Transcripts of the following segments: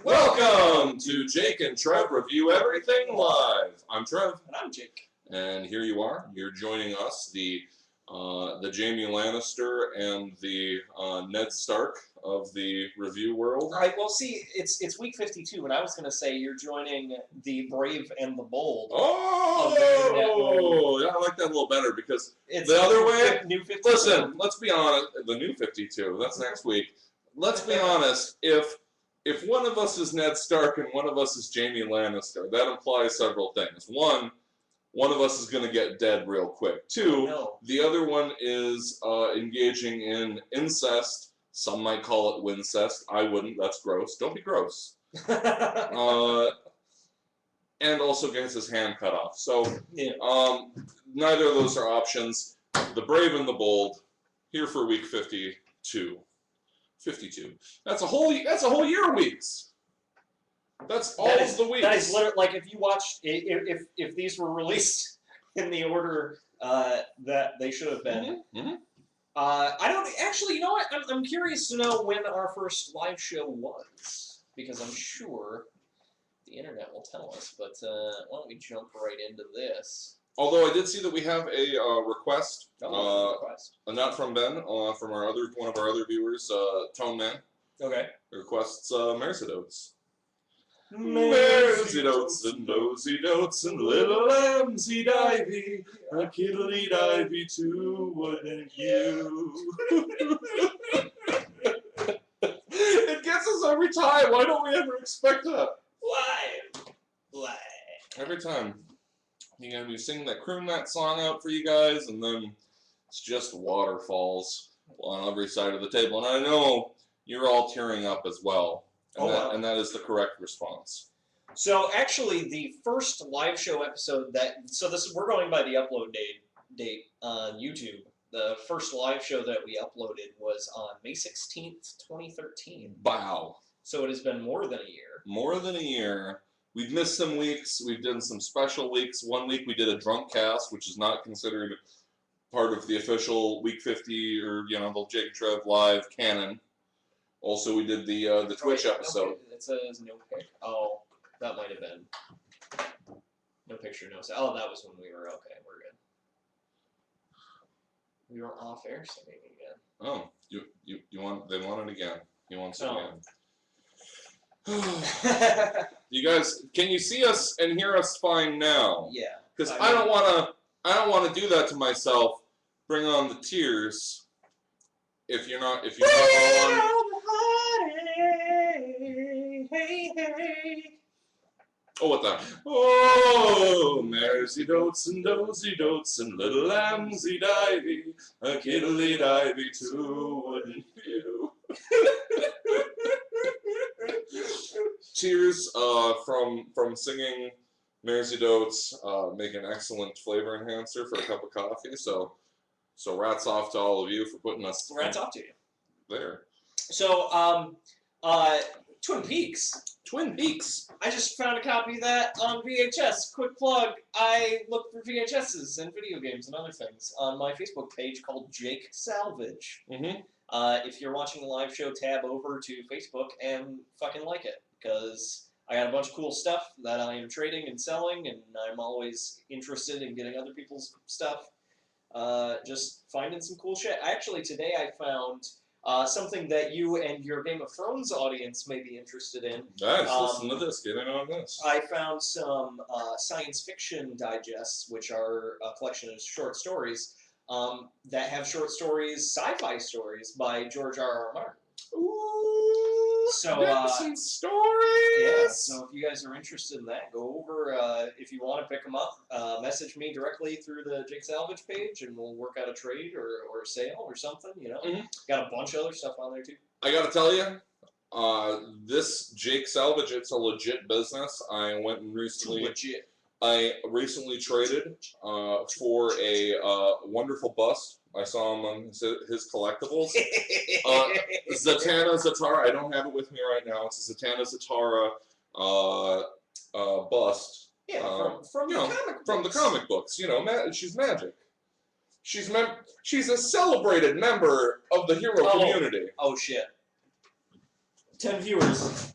Welcome to Jake and Trev Review Everything Live. I'm Trev. And I'm Jake. And here you are. You're joining us, the Jaime Lannister and the Ned Stark of the review world. All right, well, see, it's week 52, and I was going to say you're joining the brave and the bold. Oh, yeah, I like that a little better because it's the other way. New 52. Listen, let's be honest. The new 52. That's next week. Let's be honest. If one of us is Ned Stark and one of us is Jaime Lannister, that implies several things. One of us is going to get dead real quick. Two, the other one is engaging in incest. Some might call it wincest. I wouldn't. That's gross. Don't be gross. And also gets his hand cut off. So neither of those are options. The brave and the bold, here for week 52. 52. That's a whole year of weeks. That's all of the weeks. That is literally, like, if you watched, if these were released in the order that they should have been. I don't actually. You know what? I'm curious to know when our first live show was, because I'm sure the internet will tell us. But why don't we jump right into this? Although I did see that we have a request, not from Ben, from one of our other viewers, Tone Man. Okay. Requests Mercedotes. Mercedotes and nosy notes and little lambsy divey, a kiddly divey too, wouldn't you? It gets us every time. Why don't we ever expect that? Why? Every time. You're going to be singing croon that song out for you guys, and then it's just waterfalls on every side of the table. And I know you're all tearing up as well, and that is the correct response. So actually, the first live show episode we're going by the upload date on YouTube. The first live show that we uploaded was on May 16th, 2013. Wow. So it has been more than a year. More than a year. We've missed some weeks. We've done some special weeks. One week we did a drunk cast, which is not considered part of the official week 50 or the Jake and Trev live canon. Also, we did the Twitch episode. Okay. It says no pic. Oh, that might have been no picture, no sound. Oh, that was when we were okay. We're good. We were off air singing again. Oh, you want? They want it again. He wants it again. You guys, can you see us and hear us fine now? Yeah. Because I don't want to do that to myself. Bring on the tears. If you're not all on. Oh, what the? Oh, Mersey dotes and dozy dotes and little lambsy divey, a kiddly divey too, wouldn't you? Cheers from singing Mersey Dotes, make an excellent flavor enhancer for a cup of coffee. So rats off to all of you for putting us. Rats off to you. There. So Twin Peaks. Twin Peaks. I just found a copy of that on VHS. Quick plug. I look for VHSs and video games and other things on my Facebook page called Jake Salvage. If you're watching the live show, tab over to Facebook and fucking like it, because I got a bunch of cool stuff that I am trading and selling, and I'm always interested in getting other people's stuff. Just finding some cool shit. Actually, today I found something that you and your Game of Thrones audience may be interested in. Nice, listen to this, get in on this. I found some science fiction digests, which are a collection of short stories that have short stories, sci-fi stories by George R.R. Martin. Ooh, so some stories. Yeah, so if you guys are interested in that, go over. If you want to pick them up, message me directly through the Jake Salvage page, and we'll work out a trade or a sale or something. Got a bunch of other stuff on there too. I gotta tell you, this Jake Salvage, it's a legit business. I went and recently. Legit. I recently traded for a wonderful bust. I saw him on his collectibles. Zatanna Zatara. I don't have it with me right now. It's a Zatanna Zatara bust. Yeah, from the comic books. She's magic. She's a celebrated member of the hero community. Oh shit. 10 viewers.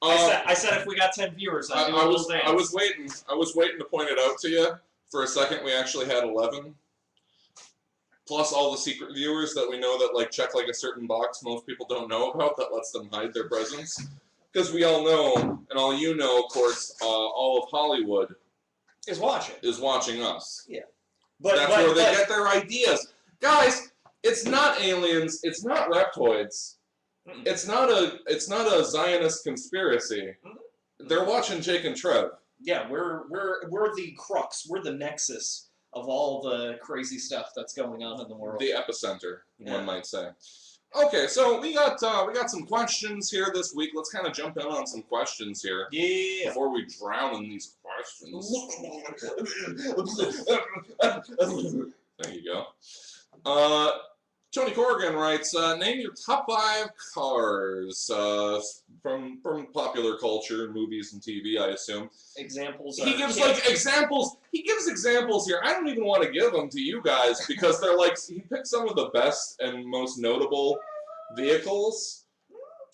I said if we got 10 viewers, I'd do a little dance. I was waiting to point it out to you. For a second, we actually had 11. Plus all the secret viewers that we know that like check like a certain box most people don't know about that lets them hide their presence. Because we all know, and all you know, of course, all of Hollywood is watching us. Yeah, that's where they get their ideas, guys. It's not aliens. It's not reptoids. It's not a Zionist conspiracy. They're watching Jake and Trev. Yeah, we're the crux. We're the nexus of all the crazy stuff that's going on in the world. The epicenter, one might say. Okay, so we got some questions here this week. Let's kind of jump in on some questions here. Yeah. Before we drown in these questions. There you go. Tony Corrigan writes, name your top 5 cars from popular culture, movies and TV, I assume. Examples. He gives examples. He gives examples here. I don't even want to give them to you guys because they're like he picked some of the best and most notable vehicles.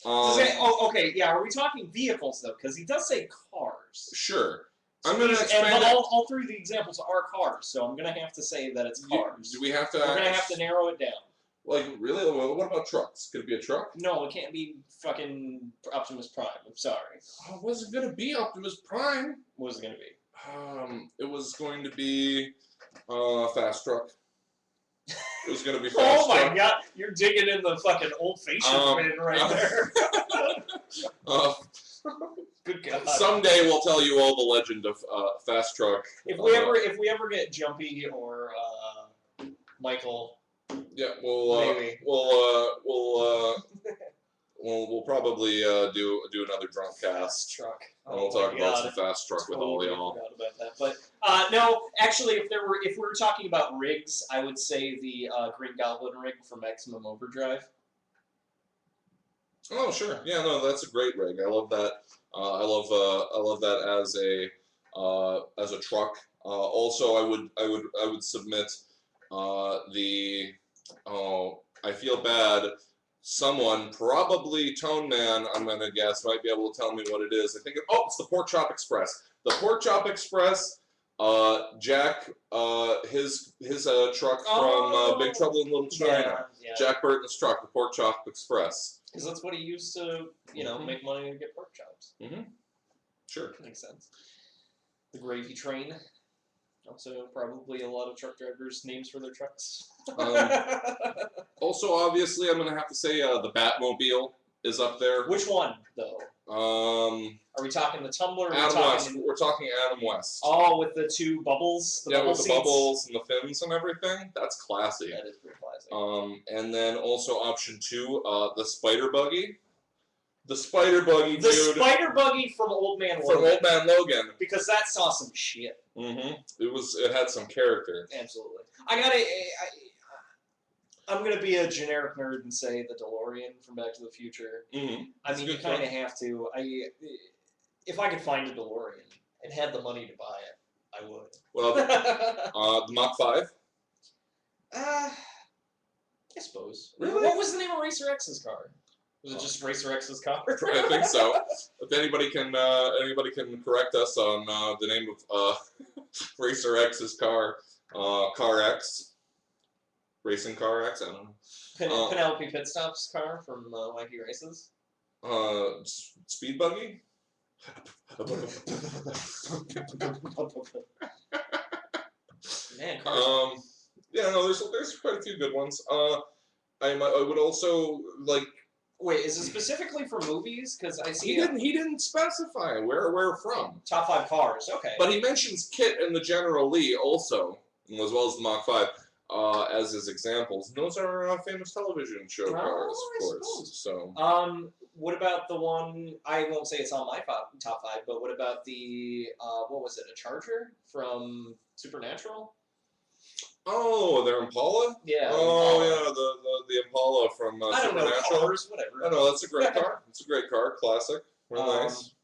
Okay, yeah. Are we talking vehicles though? Because he does say cars. Sure. So I'm going to expand. All 3 of the examples are cars, so I'm going to have to say that it's cars. Do we have to? We're going to have to narrow it down. Like, really? What about trucks? Could it be a truck? No, it can't be fucking Optimus Prime. I'm sorry. Oh, it wasn't going to be Optimus Prime. What was it going to be? It was going to be fast truck. It was going to be fast truck. Oh my god, you're digging in the fucking old-fashioned bin right there. Good God. Someday we'll tell you all the legend of fast truck. If we ever get Jumpy or Michael. Yeah, we'll probably do another drunk cast. Truck. And we'll talk about some fast truck with all y'all. Forgot about that. But no, actually, if we were talking about rigs, I would say the Green Goblin rig for Maximum Overdrive. Oh sure, yeah, no, that's a great rig. I love that. I love that as a truck. Also, I would submit I feel bad. Someone, probably Tone Man, I'm gonna guess, might be able to tell me what it is. I think it's the Pork Chop Express. The Pork Chop Express. Jack, his truck from Big Trouble in Little China. Yeah. Jack Burton's truck, the Pork Chop Express. Because that's what he used to, make money to get pork chops. Sure. Makes sense. The Gravy Train. Also, probably a lot of truck drivers' names for their trucks. Also, obviously, I'm gonna have to say the Batmobile is up there. Which one, though? Are we talking the Tumbler? We're talking Adam West. Oh, with the 2 bubbles. With the bubbles and the fins and everything. That's classy. That is pretty classy. And then also option 2, the Spider Buggy. The Spider Buggy, dude. The Spider Buggy from Old Man Logan. From Old Man Logan. Because that saw some shit. It had some character. Absolutely. I'm gonna be a generic nerd and say the DeLorean from Back to the Future. I mean, you kind of have to. If I could find a DeLorean and had the money to buy it, I would. Well, the Mach 5. I suppose. Really? What was the name of Racer X's car? Was it just Racer X's car? I think so. If anybody can correct us on the name of Racer X's car, Car X, Racing Car X. I don't know. Penelope Pitstop's car from Wacky Races. Speed Buggy. Man, yeah, no, there's quite a few good ones. I would also like. Wait, is it specifically for movies? Because I see he didn't specify where from. Top 5 cars, okay. But he mentions Kit and the General Lee also, as well as the Mach 5, as his examples. And those are famous television show cars, of course. So. What about the one? I won't say it's on my top 5, but what about the what was it? A Charger from Supernatural? Oh, their Impala? Yeah. Oh, yeah, the Impala from Supernatural. I don't know, cars, whatever. I know, that's a great car. It's a great car, classic. Real nice.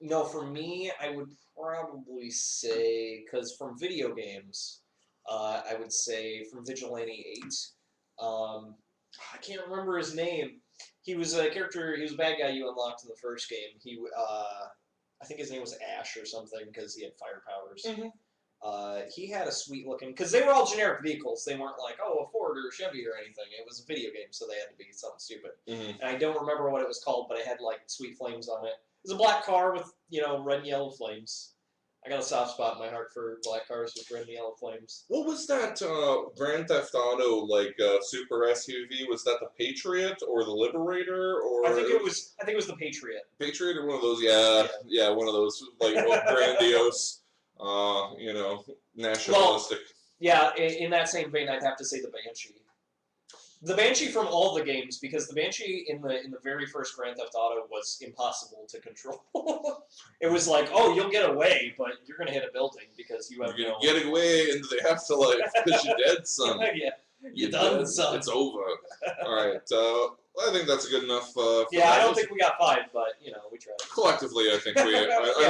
No, for me, I would probably say, because from video games, I would say from Vigilante 8, I can't remember his name, He was a character. He was a bad guy you unlocked in the first game. I think his name was Ash or something because he had fire powers. He had a sweet looking because they were all generic vehicles. They weren't like a Ford or a Chevy or anything. It was a video game, so they had to be something stupid. And I don't remember what it was called, but it had like sweet flames on it. It was a black car with red and yellow flames. I got a soft spot in my heart for black cars with red and yellow flames. What was that Grand Theft Auto super SUV? Was that the Patriot or the Liberator or? I think it was the Patriot. Patriot or one of those? Yeah, one of those grandiose, nationalistic. Well, yeah, in that same vein, I'd have to say the Banshee. The Banshee from all the games, because the Banshee in the very first Grand Theft Auto was impossible to control. It was like, you'll get away, but you're gonna hit a building because you have You're getting away into the afterlife because you're dead, son. Yeah, you're done, dead. son. It's over. All right, I think that's a good enough. I don't think we got 5, but we tried. Collectively, I think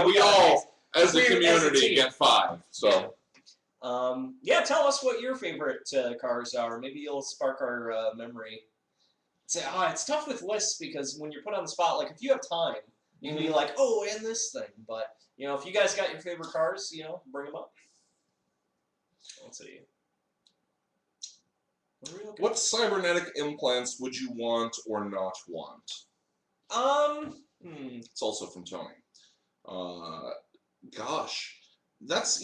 we all, as a community, get 5. So. Tell us what your favorite cars are. Maybe you'll spark our memory. It's tough with lists because when you're put on the spot, like if you have time, you can be like, and this thing. But if you guys got your favorite cars, bring them up. Let's see. What cybernetic implants would you want or not want? It's also from Tony. Gosh, that's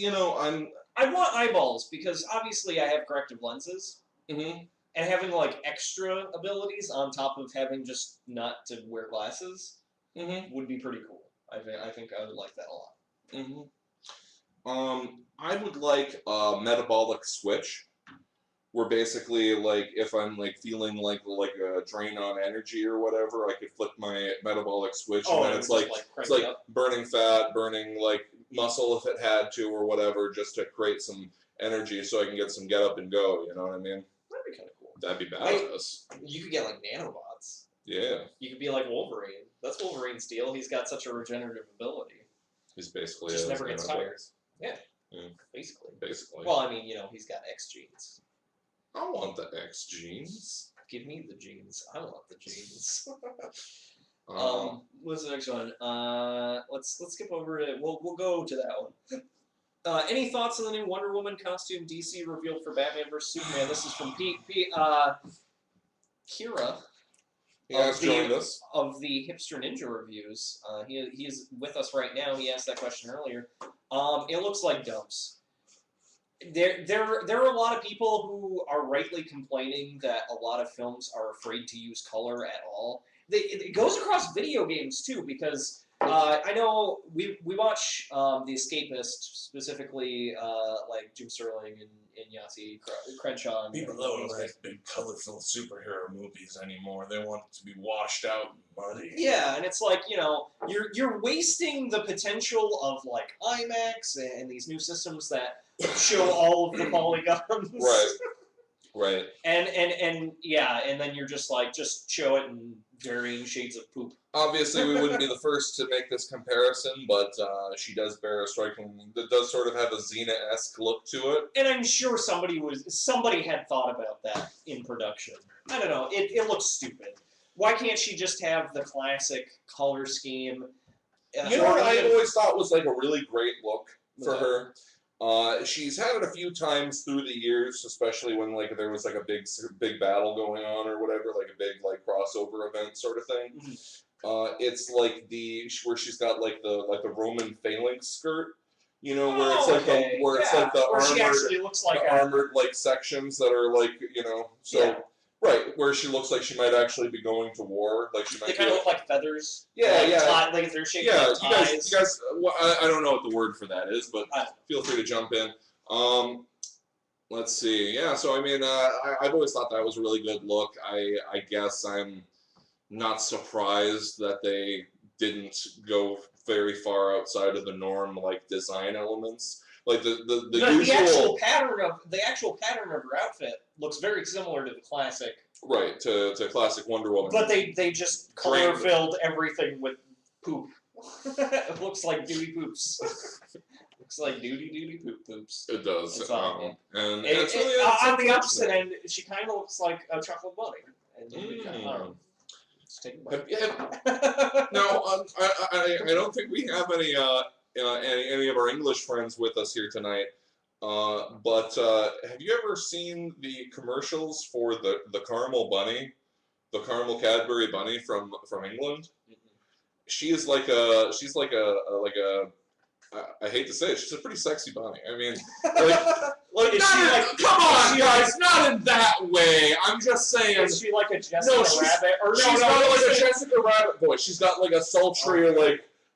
I want eyeballs because obviously I have corrective lenses, and having like extra abilities on top of having just not to wear glasses would be pretty cool. I think I would like that a lot. I would like a metabolic switch, where basically if I'm feeling like a drain on energy or whatever, I could flick my metabolic switch and then it's burning fat, burning muscle if it had to or whatever, just to create some energy so I can get some get up and go. You know what I mean? That'd be kind of cool. That'd be badass. You could get nanobots. Yeah. You could be like Wolverine. That's Wolverine's deal. He's got such a regenerative ability. He's basically just never gets tired. Yeah. Basically. Well, I mean, he's got X genes. I want the X genes. Give me the genes. I want the genes. What's the next one? Let's skip over it. We'll go to that one. Any thoughts on the new Wonder Woman costume DC revealed for Batman vs Superman? This is from Pete. Kira. Joined us. Of the Hipster Ninja reviews. He is with us right now. He asked that question earlier. It looks like dumps. There are a lot of people who are rightly complaining that a lot of films are afraid to use color at all. It goes across video games too, because I know we watch The Escapist, specifically Jim Sterling and Yahtzee Crenshaw. People don't like big colorful superhero movies anymore. They want it to be washed out and muddy. Yeah, and it's you're wasting the potential of IMAX and these new systems that show all of the polygons. Right. And then you're just show it in varying shades of poop. Obviously, we wouldn't be the first to make this comparison, but she does bear a striking. That does sort of have a Xena-esque look to it. And I'm sure somebody had thought about that in production. I don't know. It looks stupid. Why can't she just have the classic color scheme? What I always thought was a really great look for her. She's had it a few times through the years, especially when there was a big battle going on or whatever, a big crossover event sort of thing. It's where she's got the Roman phalanx skirt, where it's where she actually looks like armored sections that are where she looks like she might actually be going to war, she might. They kind of look like feathers. They're shaped like ties. You guys. I don't know what the word for that is, but feel free to jump in. Let's see. Yeah. So I mean, I've always thought that was a really good look. I guess I'm not surprised that they didn't go very far outside of the norm, design elements. The actual pattern of her outfit looks very similar to the classic. Right, to classic Wonder Woman. But they just color filled everything with poop. It looks like duty poops. Looks like duty poop poops. It does. It's awful. And it's really on the opposite end, she kind of looks like a chocolate bunny. Just take a bite. No, I don't think we have any of our English friends with us here tonight. But have you ever seen the commercials for the caramel bunny, the caramel Cadbury bunny from England? She's like a I hate to say it, she's a pretty sexy bunny. I mean, like Is she like, come on, guys, not in that way. I'm just saying. Is she like a Jessica Rabbit? Or she's not like a Jessica Rabbit voice. She's got like a sultry,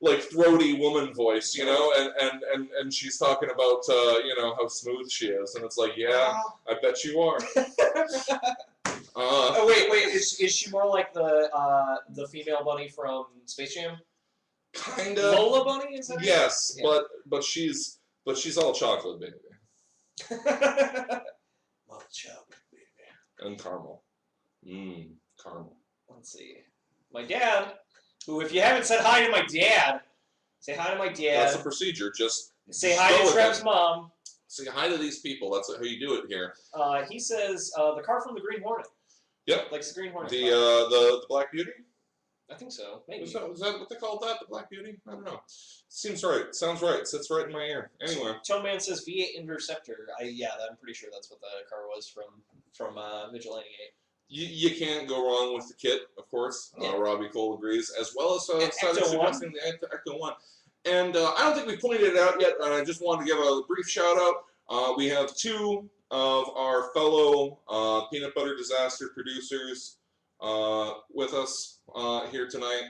like throaty woman voice, you know, and she's talking about you know, how smooth she is, and it's like, yeah, I bet you are. Oh wait, is she more like the female bunny from Space Jam? Kind of. Lola Bunny, is that? Yes, yeah. but she's all chocolate, baby. Well, chocolate, baby. And caramel. Caramel. Let's see. My dad, who, if you haven't said hi to my dad, say hi to my dad. That's a procedure. Just say hi to Trev's mom. Say hi to these people. That's how you do it here. He says the car from the Green Hornet. Yep. Likes the Green Hornet. The Black Beauty? I think so. Maybe. Was that what they called that? The Black Beauty? I don't know. Seems right. Sounds right. Sits right in my ear. Anyway. Tone Man says V8 Interceptor. I'm pretty sure that's what the car was from Vigilante 8. You can't go wrong with the kit, of course. Yeah. Robbie Cole agrees, as well as Ecto-1. the Ecto 1. And I don't think we pointed it out yet, and I just wanted to give a brief shout out. We have two of our fellow Peanut Butter Disaster producers with us here tonight.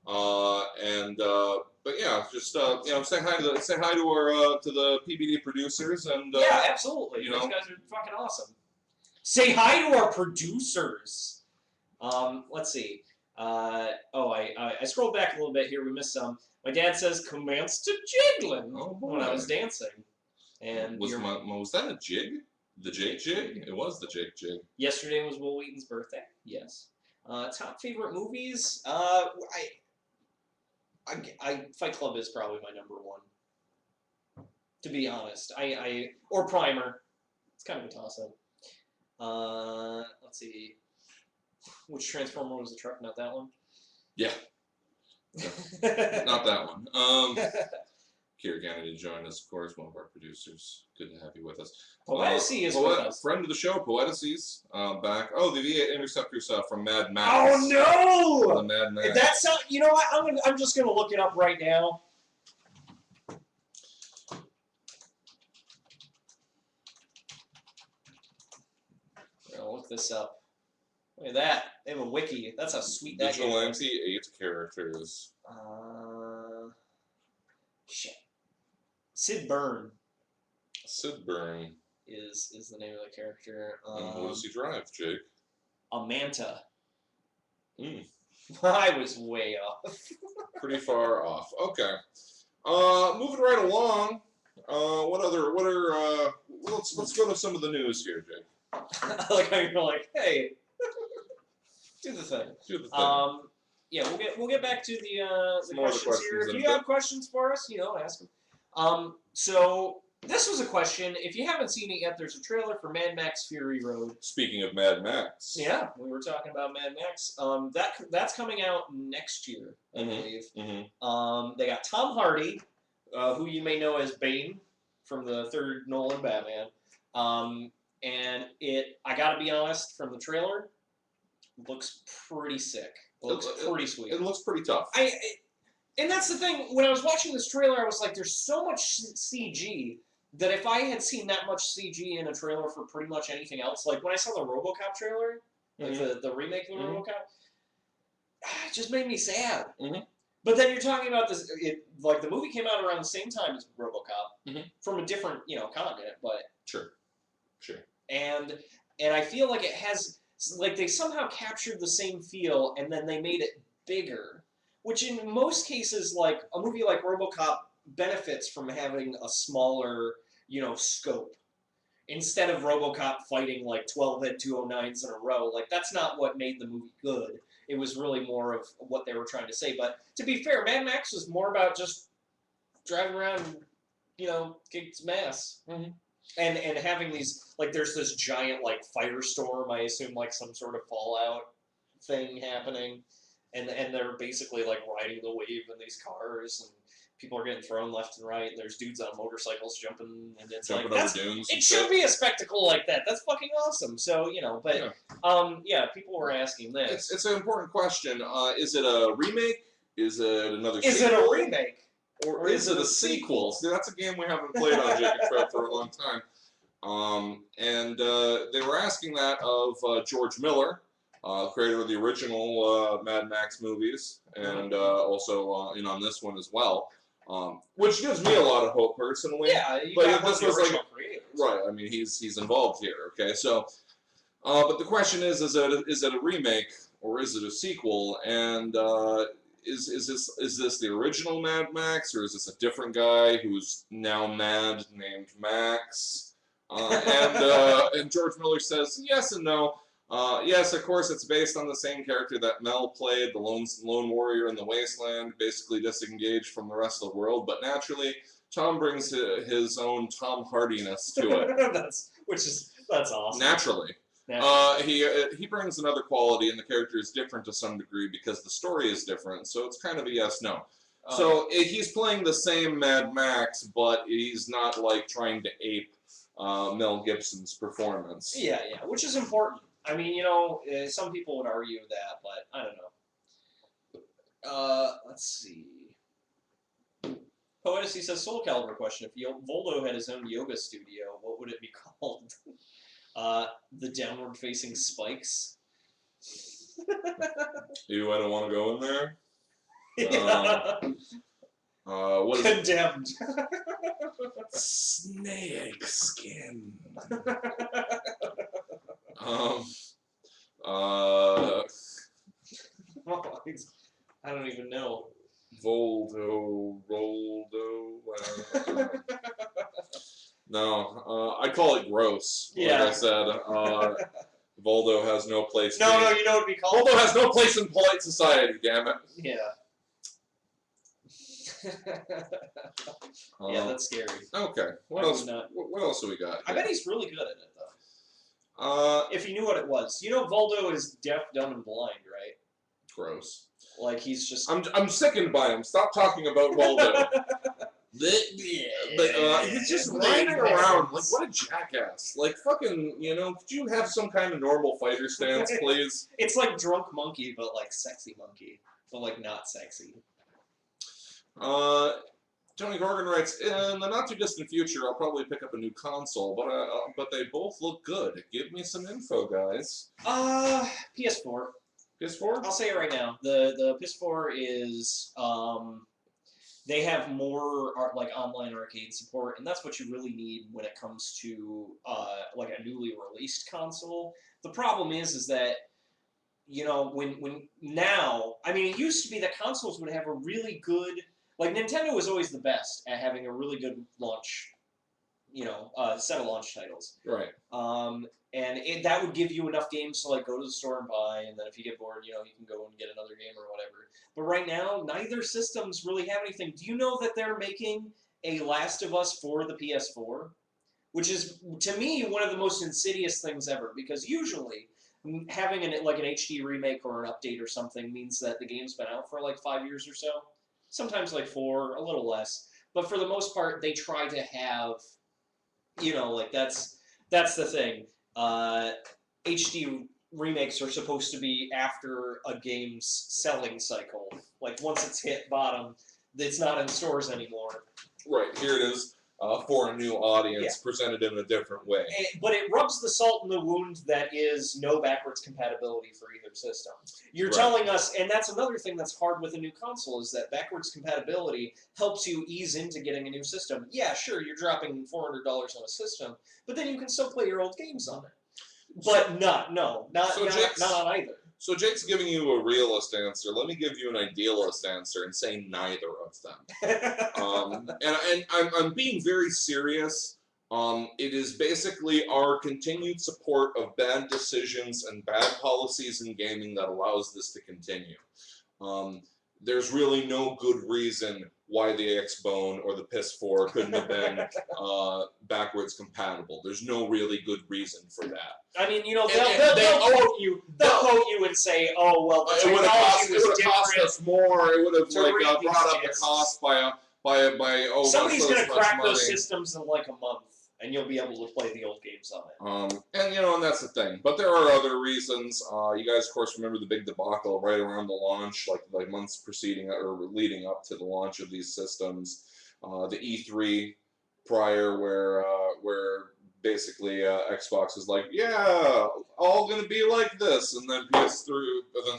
But yeah, just you know, say hi to our to the PBD producers, and yeah, absolutely. You Those know, guys are fucking awesome. Say hi to our producers. Let's see. I scrolled back a little bit here. We missed some. My dad says commenced to jiggling when I was dancing. And was that a jig? The Jake jig? It was the Jake jig. Yesterday was Will Wheaton's birthday. Yes. Top favorite movies? Fight Club is probably my number one. To be honest, or Primer. It's kind of a toss-up. Let's see. Which Transformer was the truck? Not that one. Yeah. Not that one. Kira Kennedy joined us, of course, one of our producers. Good to have you with us. Poeticy is with us. Friend of the show, Poeticy's back. Oh, the V8 Interceptor stuff from Mad Max. Oh no! The Mad Max. That's not. You know what? I'm just gonna look it up right now. I'll look this up. Look at that. They have a wiki. That's how sweet that is. Vigilante 8 characters. Shit. Sid Byrne. Sid Byrne. Is the name of the character. And what does he drive, Jake? A Manta. Mm. I was way off. Pretty far off. Okay. Moving right along. Let's go to some of the news here, Jake. I like how you're like, hey, do the thing. Do the thing. Yeah, we'll get back to the questions here. If you have questions for us, ask them. So this was a question. If you haven't seen it yet, there's a trailer for Mad Max Fury Road. Speaking of Mad Max. Yeah, we were talking about Mad Max. That's coming out next year, I believe. Mm-hmm. They got Tom Hardy, who you may know as Bane from the third Nolan Batman. And I gotta be honest, from the trailer, looks pretty sick. Looks pretty sweet. It looks pretty tough. And that's the thing. When I was watching this trailer, I was like, "There's so much CG that if I had seen that much CG in a trailer for pretty much anything else, like when I saw the RoboCop trailer, like the remake of the RoboCop, it just made me sad." But then you're talking about this, like the movie came out around the same time as RoboCop, from a different, continent, but sure. And I feel like it has, like they somehow captured the same feel and then they made it bigger, which in most cases, like a movie like RoboCop benefits from having a smaller, scope. Instead of RoboCop fighting like 12 head 209s in a row, like that's not what made the movie good. It was really more of what they were trying to say. But to be fair, Mad Max was more about just driving around and, kicking some ass. And having these, like, there's this giant, like, firestorm, I assume, like, some sort of Fallout thing happening. and they're basically like riding the wave in these cars, and people are getting thrown left and right. And there's dudes on motorcycles jumping, and it's Jumping like over dunes. it should be a spectacle like that. That's fucking awesome. So but yeah, people were asking this. It's an important question. Is it a remake? Is it another? Is sequel? it a remake? Or is it a sequel? See, that's a game we haven't played on J&TRE for a long time. And they were asking that of George Miller, creator of the original Mad Max movies, and also in on this one as well, which gives me a lot of hope personally. Yeah, but got this the was original creators. right. I mean, he's involved here. Okay, so but the question is it a remake or is it a sequel? And is this the original Mad Max, or is this a different guy who's now mad named Max? And George Miller says yes and no. Yes, of course, it's based on the same character that Mel played, the lone warrior in the wasteland, basically disengaged from the rest of the world. But naturally, Tom brings his own Tom Hardiness to it. That's awesome. Naturally. He brings another quality, and the character is different to some degree because the story is different. So it's kind of a yes/no. So he's playing the same Mad Max, but he's not like trying to ape Mel Gibson's performance. Yeah, which is important. I mean, some people would argue that, but I don't know. Let's see. Poetasy says, Soul Calibur question. If Voldo had his own yoga studio, what would it be called? The downward-facing spikes. I don't want to go in there. What is Condemned. Snake skin. I don't even know. Roldo. No, I call it gross. Like Yeah. I said, Voldo has no place. No, you know what it'd be called? Voldo has no place in polite society. Damn it. Yeah. Yeah, that's scary. Okay. What else? What else do we got? I bet he's really good at it though. If he knew what it was, Voldo is deaf, dumb, and blind, right? Gross. Like he's just. I'm sickened by him. Stop talking about Voldo. But he's just riding around like what a jackass. Like fucking, could you have some kind of normal fighter stance, please? It's like drunk monkey, but like sexy monkey, but like not sexy. Tony Corgan writes, in the not too distant future, I'll probably pick up a new console, but they both look good. Give me some info, guys. PS4. PS4? I'll say it right now. The PS4 is they have more like online arcade support, and that's what you really need when it comes to like a newly released console. The problem is that when now, I mean, it used to be that consoles would have a really good. Like, Nintendo was always the best at having a really good launch, set of launch titles. Right. And that would give you enough games to, like, go to the store and buy, and then if you get bored, you can go and get another game or whatever. But right now, neither systems really have anything. Do you know that they're making a Last of Us for the PS4? Which is, to me, one of the most insidious things ever, because usually having an HD remake or an update or something means that the game's been out for, like, 5 years or so. Sometimes like 4, a little less. But for the most part, they try to have, that's the thing. HD remakes are supposed to be after a game's selling cycle. Like, once it's hit bottom, it's not in stores anymore. Right, here it is for a new audience, presented in a different way. But it rubs the salt in the wound that is no backwards compatibility for either system. You're telling us, and that's another thing that's hard with a new console, is that backwards compatibility helps you ease into getting a new system. Yeah, sure, you're dropping $400 on a system, but then you can still play your old games on it. But not on either. So Jake's giving you a realist answer. Let me give you an idealist answer and say neither of them. And I'm being very serious. It is basically our continued support of bad decisions and bad policies in gaming that allows this to continue. there's really no good reason why the X-Bone or the PS4 couldn't have been backwards compatible. There's no really good reason for that. I mean, you know, And they'll quote you. They'll quote you and say, "Oh, well, the it would technology was have cost different." us more. It would have to like read these brought up the discs. cost by Somebody's going gonna to crack money. those systems in like a month, and you'll be able to play the old games on it. And you know, and that's the thing. But there are other reasons. You guys, of course, remember the big debacle right around the launch, like months preceding or leading up to the launch of these systems. The E3 prior, where basically Xbox is like, yeah, all gonna be like this, and then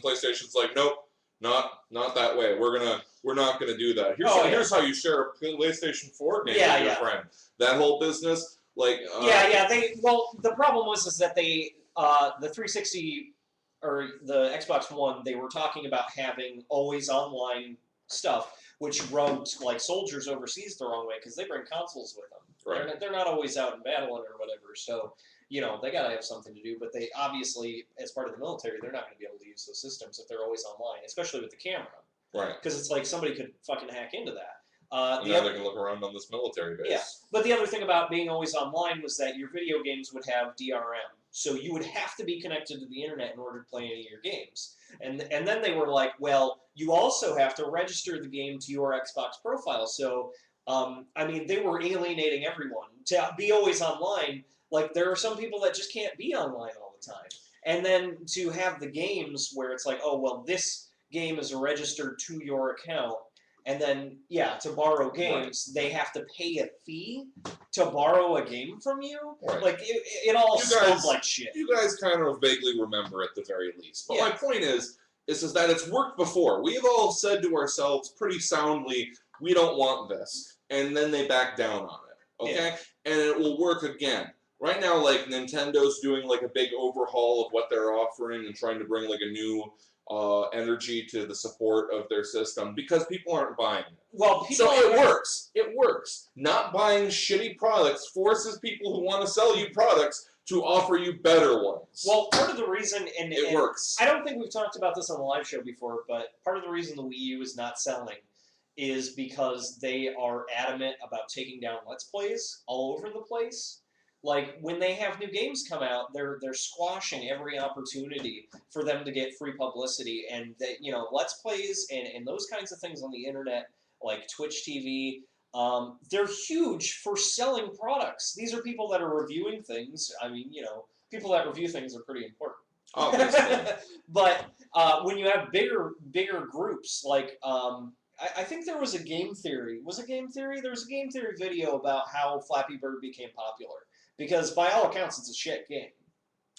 PlayStation's like, nope. Not that way. We're not gonna do that. Here's how you share a PlayStation 4 game with your friend. That whole business, like The problem was that they the 360 or the Xbox One, they were talking about having always online stuff, which rubbed like soldiers overseas the wrong way because they bring consoles with them. Right. They're not always out in battle or whatever. So you know they gotta have something to do. But they obviously, as part of the military, they're not gonna be able to use those systems if they're always online, especially with the camera. Right. Because it's like somebody could fucking hack into that. And now they can look around on this military base. Yeah, but the other thing about being always online was that your video games would have DRM. So you would have to be connected to the internet in order to play any of your games. And then they were like, well, you also have to register the game to your Xbox profile. So, I mean, they were alienating everyone. To be always online, like, there are some people that just can't be online all the time. And then to have the games where it's like, oh, well, this game is registered to your account. And then, yeah, to borrow games, they have to pay a fee to borrow a game from you. Right. Like, it all smells like shit. You guys kind of vaguely remember at the very least. But Yeah. my point is that it's worked before. We've all said to ourselves pretty soundly, we don't want this. And then they back down on it. Okay? Yeah. And it will work again. Right now, like, Nintendo's doing, like, a big overhaul of what they're offering and trying to bring, like, a new energy to the support of their system because people aren't buying it. Well, So it works. It works. Not buying shitty products forces people who want to sell you products to offer you better ones. Well, part of the reason, and it works. I don't think we've talked about this on the live show before, but part of the reason the Wii U is not selling is because they are adamant about taking down Let's Plays all over the place. Like, when they have new games come out, they're squashing every opportunity for them to get free publicity. And, you know, Let's Plays and those kinds of things on the internet, like Twitch TV, they're huge for selling products. These are people that are reviewing things. I mean, you know, people that review things are pretty important. Obviously. But when you have bigger groups, like... I think there was a Game Theory. Was it Game Theory? There was a Game Theory video about how Flappy Bird became popular. Because by all accounts, it's a shit game.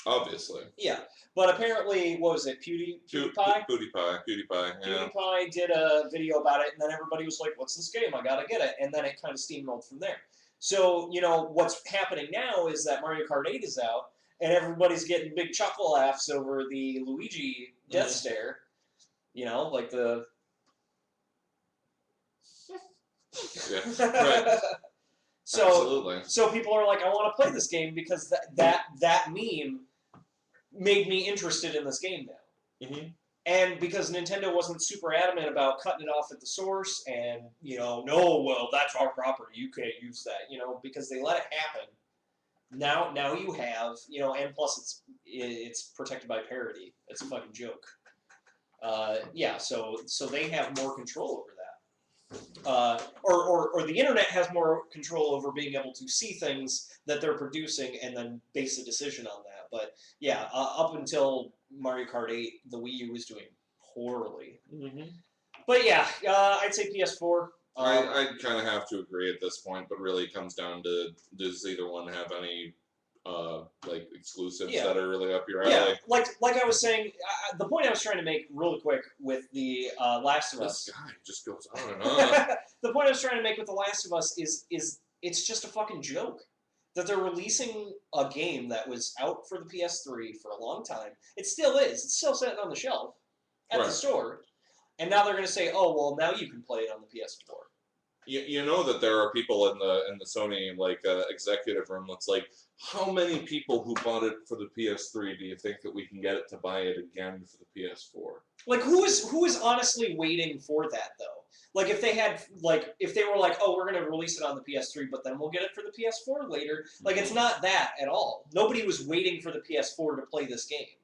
Obviously. Yeah. But apparently, what was it, PewDiePie? PewDiePie, yeah. PewDiePie did a video about it, and then everybody was like, what's this game? I gotta get it. And then it kind of steamrolled from there. So, you know, what's happening now is that Mario Kart 8 is out, and everybody's getting big chuckle laughs over the Luigi death stare. You know, like the... Yeah, right. Absolutely. So people are like, I want to play this game because that meme made me interested in this game now. Mm-hmm. And because Nintendo wasn't super adamant about cutting it off at the source and, you know, no, well, that's our property, you can't use that, you know, because they let it happen. Now you have, you know, and plus it's protected by parity. It's a fucking joke. Yeah, so they have more control over that. Or the internet has more control over being able to see things that they're producing and then base a decision on that. But yeah, up until Mario Kart 8, the Wii U was doing poorly. Mm-hmm. But yeah, I'd say PS4. I kind of have to agree at this point, but really it comes down to, does either one have any like exclusives that are really up your alley? Yeah, like I was saying, the point I was trying to make really quick with the Last of Us. This guy just goes on and on. The point I was trying to make with the Last of Us is it's just a fucking joke that they're releasing a game that was out for the PS3 for a long time. It still is. It's still sitting on the shelf at the store, and now they're going to say, oh well, now you can play it on the PS4. You know that there are people in the Sony like executive room that's like, how many people who bought it for the PS3 do you think that we can get it to buy it again for the PS4? Like, who is honestly waiting for that though? Like, if they were like, oh, we're gonna release it on the PS3, but then we'll get it for the PS4 later. Like, it's not that at all. Nobody was waiting for the PS4 to play this game.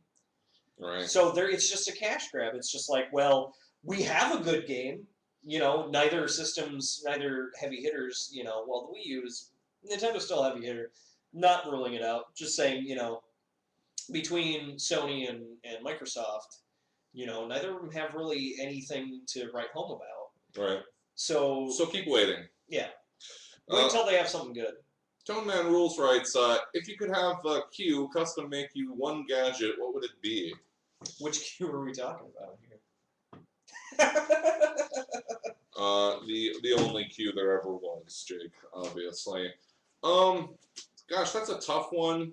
Right. So it's just a cash grab. It's just like, well, we have a good game. You know, neither heavy hitters. You know, well, the Wii U is Nintendo's still a heavy hitter. Not ruling it out. Just saying, you know, between Sony and Microsoft, you know, neither of them have really anything to write home about. Right. So keep waiting. Yeah. Wait until they have something good. Tone Man Rules writes, if you could have Q custom make you one gadget, what would it be? Which Q are we talking about here? The only Q there ever was, Jake, obviously. Gosh, that's a tough one.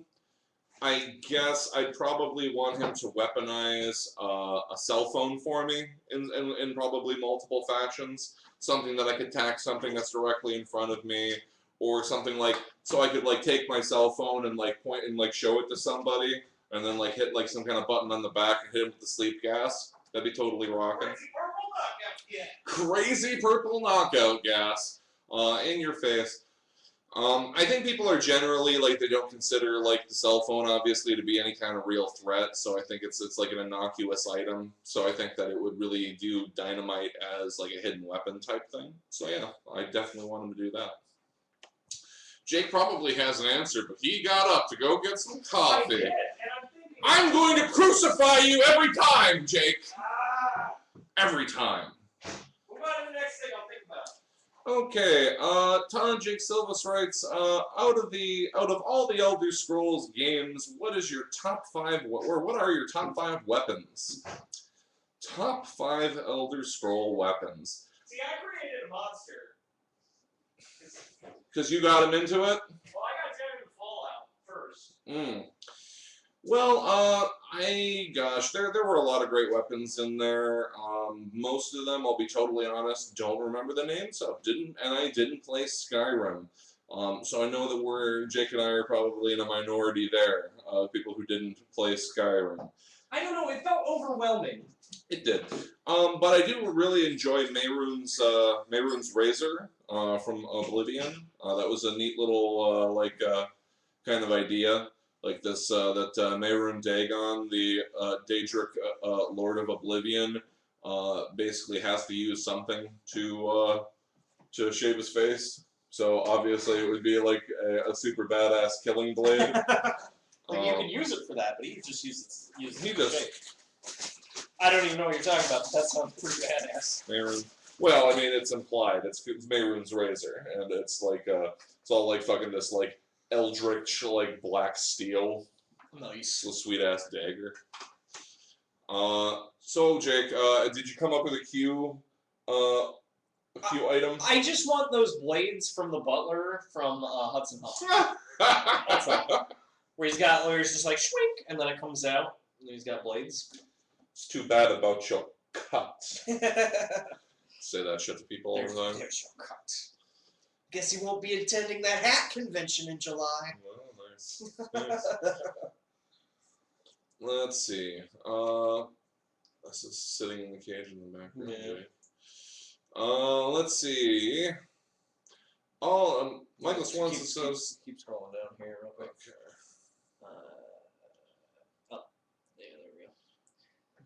I guess I'd probably want him to weaponize a cell phone for me in probably multiple fashions. Something that I could tack something that's directly in front of me, or something like, so I could like take my cell phone and like point and like show it to somebody, and then like hit like some kind of button on the back and hit him with the sleep gas. That'd be totally rocking. Crazy purple knockout gas in your face. I think people are generally like, they don't consider like the cell phone obviously to be any kind of real threat, so I think it's like an innocuous item. So I think that it would really do dynamite as like a hidden weapon type thing. So yeah, I definitely want him to do that. Jake probably has an answer, but he got up to go get some coffee. I did, and I'm going to crucify you every time, Jake. Every time. Move on to the next thing I'll think about. Okay, Jake Silvas writes, out of all the Elder Scrolls games, what is your top 5, or what are your top 5 weapons? Top 5 Elder Scroll weapons. See, I created a monster. Because you got him into it? Well, I got down into Fallout first. Well, gosh, there were a lot of great weapons in there. Most of them, I'll be totally honest, don't remember the names of. I didn't play Skyrim. So I know that Jake and I are probably in a minority there, people who didn't play Skyrim. I don't know, it felt overwhelming. It did. But I do really enjoy Mehrunes Razor from Oblivion. That was a neat little, kind of idea. Like this, that Mehrunes Dagon, the Daedric Lord of Oblivion, basically has to use something to shave his face. So obviously it would be like a super badass killing blade. Like you can use it for that, but he just uses it He to does. shave. I don't even know what you're talking about, but that sounds pretty badass. Mehrunes. Well, I mean, it's implied. It's Mehrunes Razor, and it's like it's all like fucking this like eldritch like black steel. Nice. It's a sweet ass dagger. So Jake, did you come up with a Q item? I just want those blades from the butler from Hudson Hawk. That's all. Where he's just like shwink, and then it comes out, and then he's got blades. It's too bad about your cut. Say that shit to people all the time. There's your cut. Guess he won't be attending that hat convention in July. Well, nice. Let's see. This is sitting in the cage in the background. Yeah. Let's see. Michael Swanson says. Keep scrolling down here real quick. Okay.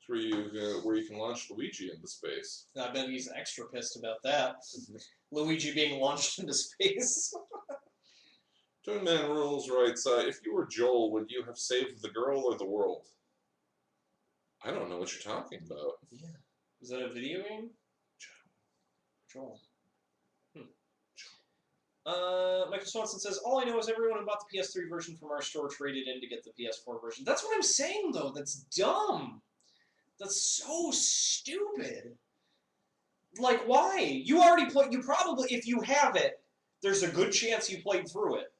There we go. Where you can launch Luigi into space. I bet he's extra pissed about that. Luigi being launched into space. Toon Man Rules writes, if you were Joel, would you have saved the girl or the world? I don't know what you're talking about. Yeah. Is that a video game? Joel. Michael Swanson says, all I know is everyone who bought the PS3 version from our store traded in to get the PS4 version. That's what I'm saying, though. That's dumb. That's so stupid. Like, why? You already played, you probably, if you have it, there's a good chance you played through it.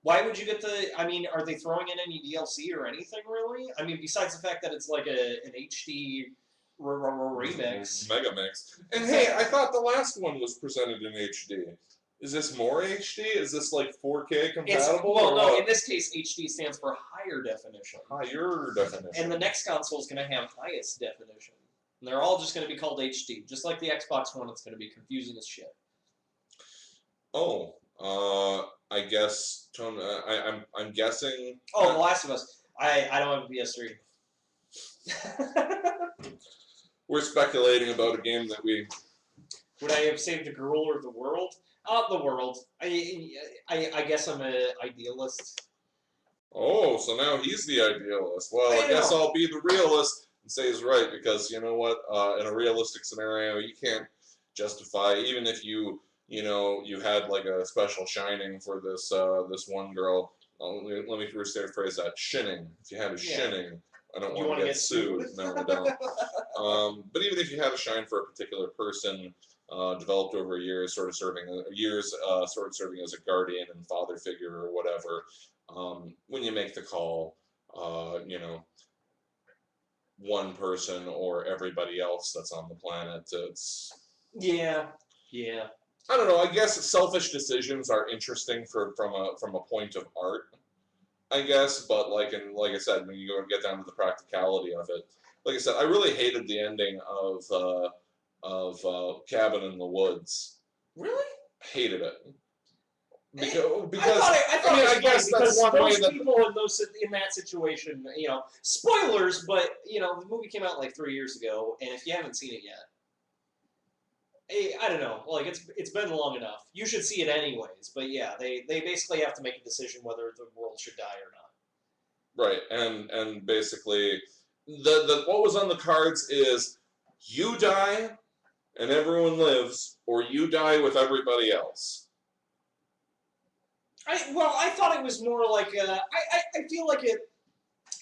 Why would you get I mean, are they throwing in any DLC or anything, really? I mean, besides the fact that it's like an HD remix. Mega Mix. And hey, I thought the last one was presented in HD. Is this more HD? Is this like 4K compatible? Well, or no. what? In this case, HD stands for higher definition. Higher definition. And the next console is going to have highest definition. And they're all just going to be called HD, just like the Xbox One. It's going to be confusing as shit. Oh, I guess I'm guessing. Oh, The Last of Us. I don't have a PS3. We're speculating about a game that we. Would I have saved a girl or the world? The world. I guess I'm an idealist. Oh, so now he's the idealist. Well, I guess I'll be the realist and say he's right, because you know what? In a realistic scenario, you can't justify, even if you had like a special shining for this this one girl. Let me rephrase that. Shinning. If you had a shinning, I don't want to get sued. No, I don't. But even if you had a shine for a particular person, developed over years, sort of serving as a guardian and father figure or whatever, when you make the call, one person or everybody else that's on the planet, it's Yeah. I don't know. I guess selfish decisions are interesting from a point of art, I guess. But like I said, when you go and get down to the practicality of it, like I said, I really hated the ending of Cabin in the Woods. Really? Hated it. Because I guess that's one way that people in that situation, spoilers, but the movie came out like 3 years ago, and if you haven't seen it yet, I don't know, like it's been long enough. You should see it anyways, but yeah, they basically have to make a decision whether the world should die or not. Right, and basically, the what was on the cards is you die and everyone lives, or you die with everybody else. I thought it was more like I feel like it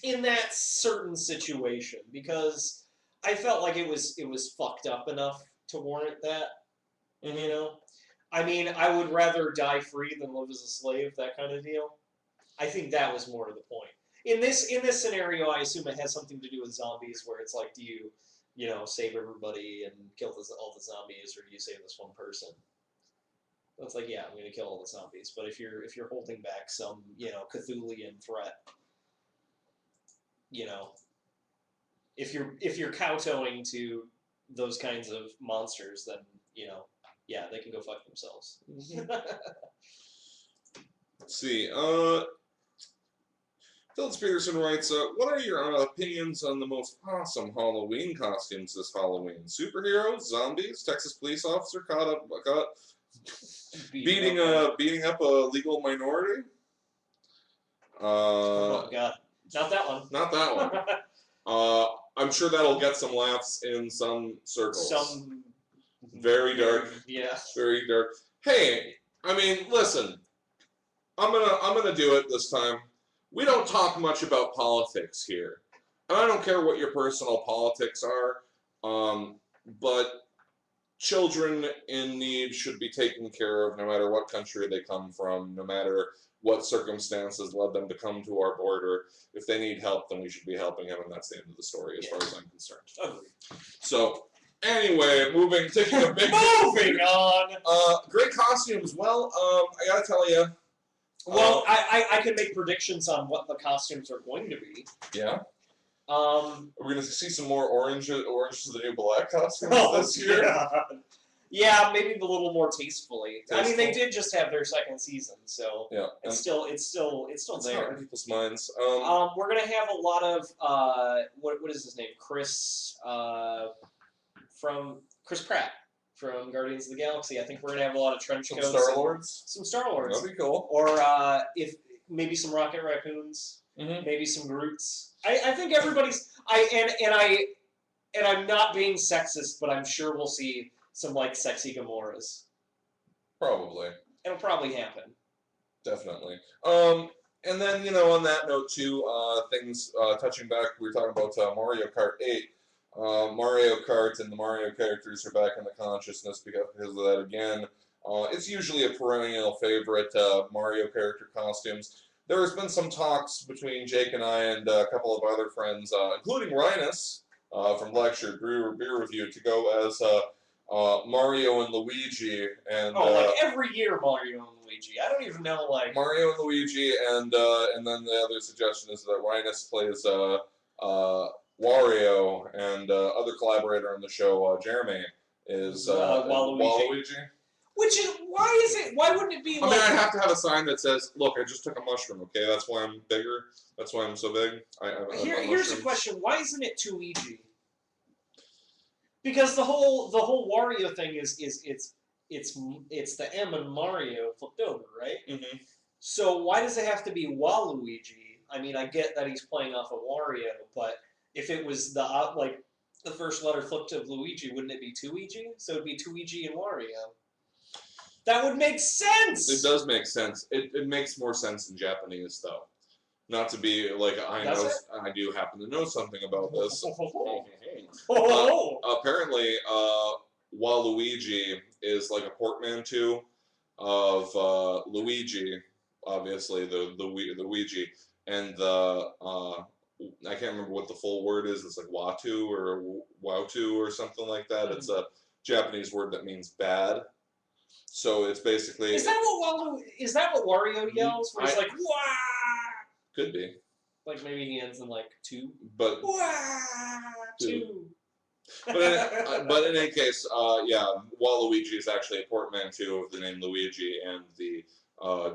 in that certain situation, because I felt like it was fucked up enough to warrant that. I mean, I would rather die free than live as a slave, that kind of deal. I think that was more to the point. In this scenario, I assume it has something to do with zombies, where it's like, do you save everybody and kill all the zombies, or do you save this one person? It's like, yeah, I'm going to kill all the zombies. But if you're holding back some, Cthulhian threat, if you're kowtowing to those kinds of monsters, then yeah, they can go fuck themselves. Let's see. Phillips Peterson writes, what are your opinions on the most awesome Halloween costumes this Halloween? Superheroes, zombies, Texas police officer caught beating up a legal minority? Oh god, not that one. Not that one. I'm sure that'll get some laughs in some circles. Some very dark. Yeah. Very dark. Hey, I mean, listen. I'm gonna do it this time. We don't talk much about politics here, and I don't care what your personal politics are. But children in need should be taken care of, no matter what country they come from, no matter what circumstances led them to come to our border. If they need help, then we should be helping them, and that's the end of the story, as far as I'm concerned. Agreed. So, anyway, taking a big moving on. Great costumes. Well, I gotta tell you. Well, I can make predictions on what the costumes are going to be. Yeah. Are we gonna see some more Orange is the New Black costumes this year? Yeah, maybe a little more tastefully. I mean, they did just have their second season, so yeah, it's still there in people's minds. We're gonna have a lot of what is his name? Chris Pratt from Guardians of the Galaxy. I think we're gonna have a lot of trench coats. Some Star Lords. That'd be cool. Or if maybe some Rocket Raccoons. Maybe some Groots. I think everybody's. I'm not being sexist, but I'm sure we'll see some like sexy Gamoras. Probably. It'll probably happen. Definitely. And then on that note too, things touching back. We were talking about Mario Kart 8. Mario Kart and the Mario characters are back in the consciousness because of that again. It's usually a perennial favorite, Mario character costumes. There has been some talks between Jake and I and a couple of other friends, including Rhinus, from Lecture Beer Review to go as Mario and Luigi, and like every year Mario and Luigi. I don't even know like Mario and Luigi, and then the other suggestion is that Rhinus plays Wario, and other collaborator on the show, Jeremy, is Waluigi. Which is why wouldn't it be I like? mean, I'd have to have a sign that says, "Look, I just took a mushroom. Okay, that's why I'm bigger. That's why I'm so big." Here's the question: why isn't it Luigi? Because the whole Wario thing is it's the M and Mario flipped over, right? Mm-hmm. So why does it have to be Waluigi? I mean, I get that he's playing off of Wario, but if it was the first letter flipped to Luigi, wouldn't it be Luigi? So it'd be Luigi and Wario. That would make sense! It does make sense. It makes more sense in Japanese, though. Not to be like, I do happen to know something about this. Apparently, Waluigi is like a portmanteau of Luigi, obviously the Ouija, and I can't remember what the full word is. It's like Watu or Wautu or something like that. It's a Japanese word that means bad. So it's basically. Is that what Wario yells? Where he's like, "Wah!" Could be. Like maybe he ends in like two. But. Wah! Two. But in any case, Waluigi is actually a portmanteau of the name Luigi and the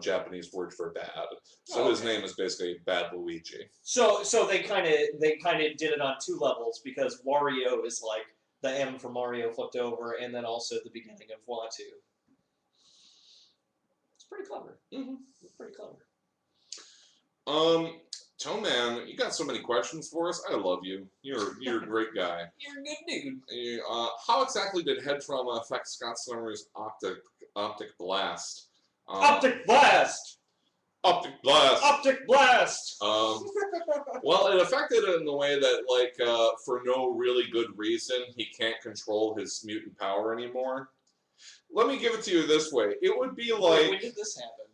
Japanese word for bad. So his name is basically Bad Luigi. So they kind of did it on two levels because Wario is like the M for Mario flipped over, and then also the beginning of Watu. It's pretty clever. Mm-hmm. It's pretty clever. Toeman, you got so many questions for us. I love you. You're a great guy. You're a good dude. How exactly did head trauma affect Scott Summer's optic blast? Optic blast! Optic blast! Optic blast! Well, it affected it in the way that, like, for no really good reason, he can't control his mutant power anymore. Let me give it to you this way. It would be like... When did this happen?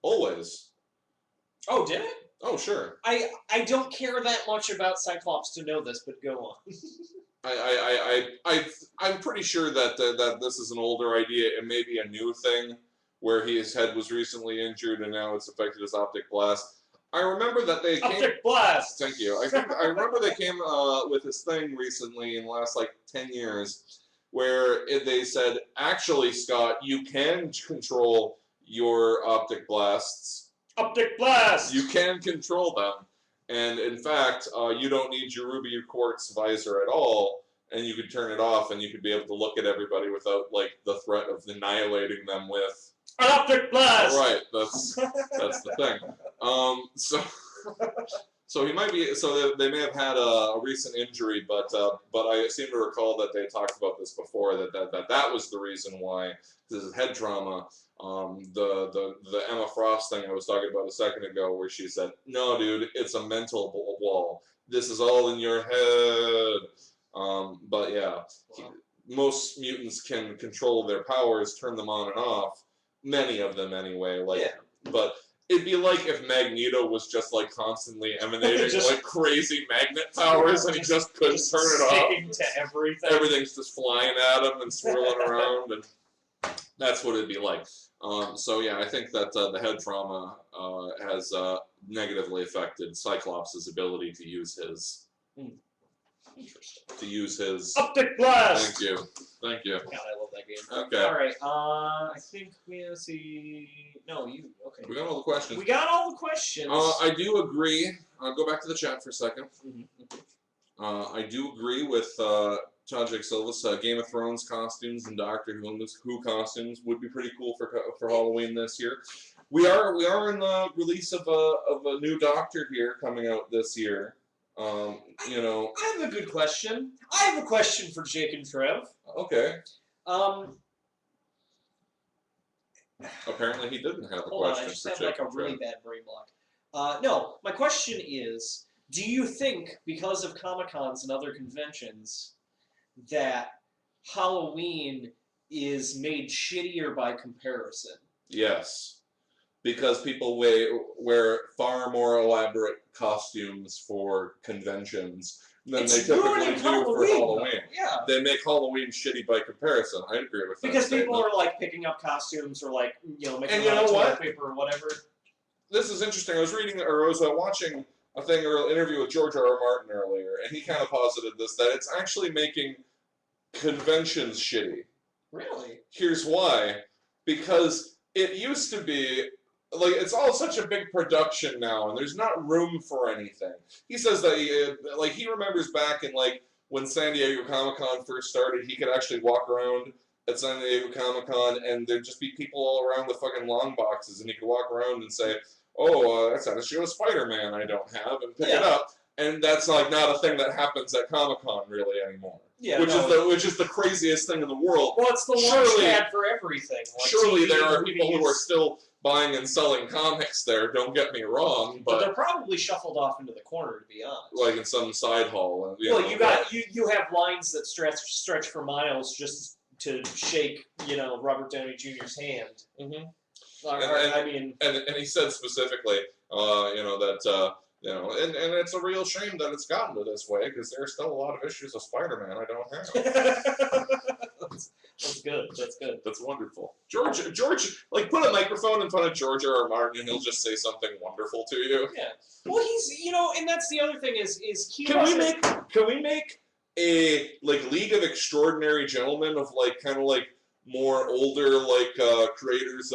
Always. Oh, did it? Oh, sure. I don't care that much about Cyclops to know this, but go on. I'm pretty sure that this is an older idea. It may be a new thing where his head was recently injured and now it's affected his optic blast. I remember that they came... Optic blast! Thank you. I remember they came with this thing recently in the last, 10 years where they said, actually, Scott, you can control your optic blasts. Optic blast! You can control them. And, in fact, you don't need your ruby quartz visor at all, and you could turn it off and you could be able to look at everybody without, the threat of annihilating them with... An optic blast! Right, that's the thing. So he might be. So they may have had a recent injury, but I seem to recall that they talked about this before. That was the reason why. This is head trauma. The Emma Frost thing I was talking about a second ago, where she said, "No, dude, it's a mental wall. This is all in your head." But yeah, most mutants can control their powers, turn them on and off. Many of them, anyway. But it'd be like if Magneto was just constantly emanating crazy magnet powers, and he just couldn't turn it off. Sticking to everything. Everything's just flying at him and swirling around, and that's what it'd be like. So yeah, I think that the head trauma has negatively affected Cyclops' ability to use his. Optic blast. Thank you. God, I love that game. Okay. All right. I think we see. No, you. Okay. We got all the questions. We got all the questions. I do agree. I'll go back to the chat for a second. Mm-hmm. I do agree with Tajik Silva's Game of Thrones costumes and Doctor Who costumes would be pretty cool for Halloween this year. We are in the release of a new Doctor here coming out this year. I have a good question. I have a question for Jake and Trev. Okay. Apparently he didn't have a Hold on, question I just for have Jake a and really Trev. bad brain block. No, my question is, do you think, because of Comic-Cons and other conventions, that Halloween is made shittier by comparison? Yes. Because people wear far more elaborate costumes for conventions than It's they typically ruining do for Halloween, Halloween. though. Yeah. They make Halloween shitty by comparison. I agree with that. Because people statement. are like picking up costumes or like making And you them out know of what? toilet paper or whatever. This is interesting. I was watching a thing or an interview with George R. R. Martin earlier, and he kind of posited this, that it's actually making conventions shitty. Really? Here's why. Because it used to be, like, it's all such a big production now, and there's not room for anything. He says that, he remembers back in, like, when San Diego Comic-Con first started, he could actually walk around at San Diego Comic-Con, and there'd just be people all around with fucking long boxes, and he could walk around and say, oh, that's not a show of Spider-Man I don't have, and pick it up. And that's like not a thing that happens at Comic-Con really anymore. Yeah, which is the craziest thing in the world. Well, it's the launch pad for everything. Like surely TV, there are movies. people who are still buying and selling comics there. Don't get me wrong, But but they're probably shuffled off into the corner, to be honest. like in some side hall. And, you have lines that stretch for miles just to shake Robert Downey Jr.'s hand. Mm-hmm. And he said specifically, and it's a real shame that it's gotten to this way because there's still a lot of issues of Spider-Man I don't have. That's good. That's good. That's wonderful. George, like put a microphone in front of George R. R. Martin and he'll just say something wonderful to you. Yeah. Well, he's and that's the other thing is he. Can we make a like League of Extraordinary Gentlemen of like kind of like more older like creators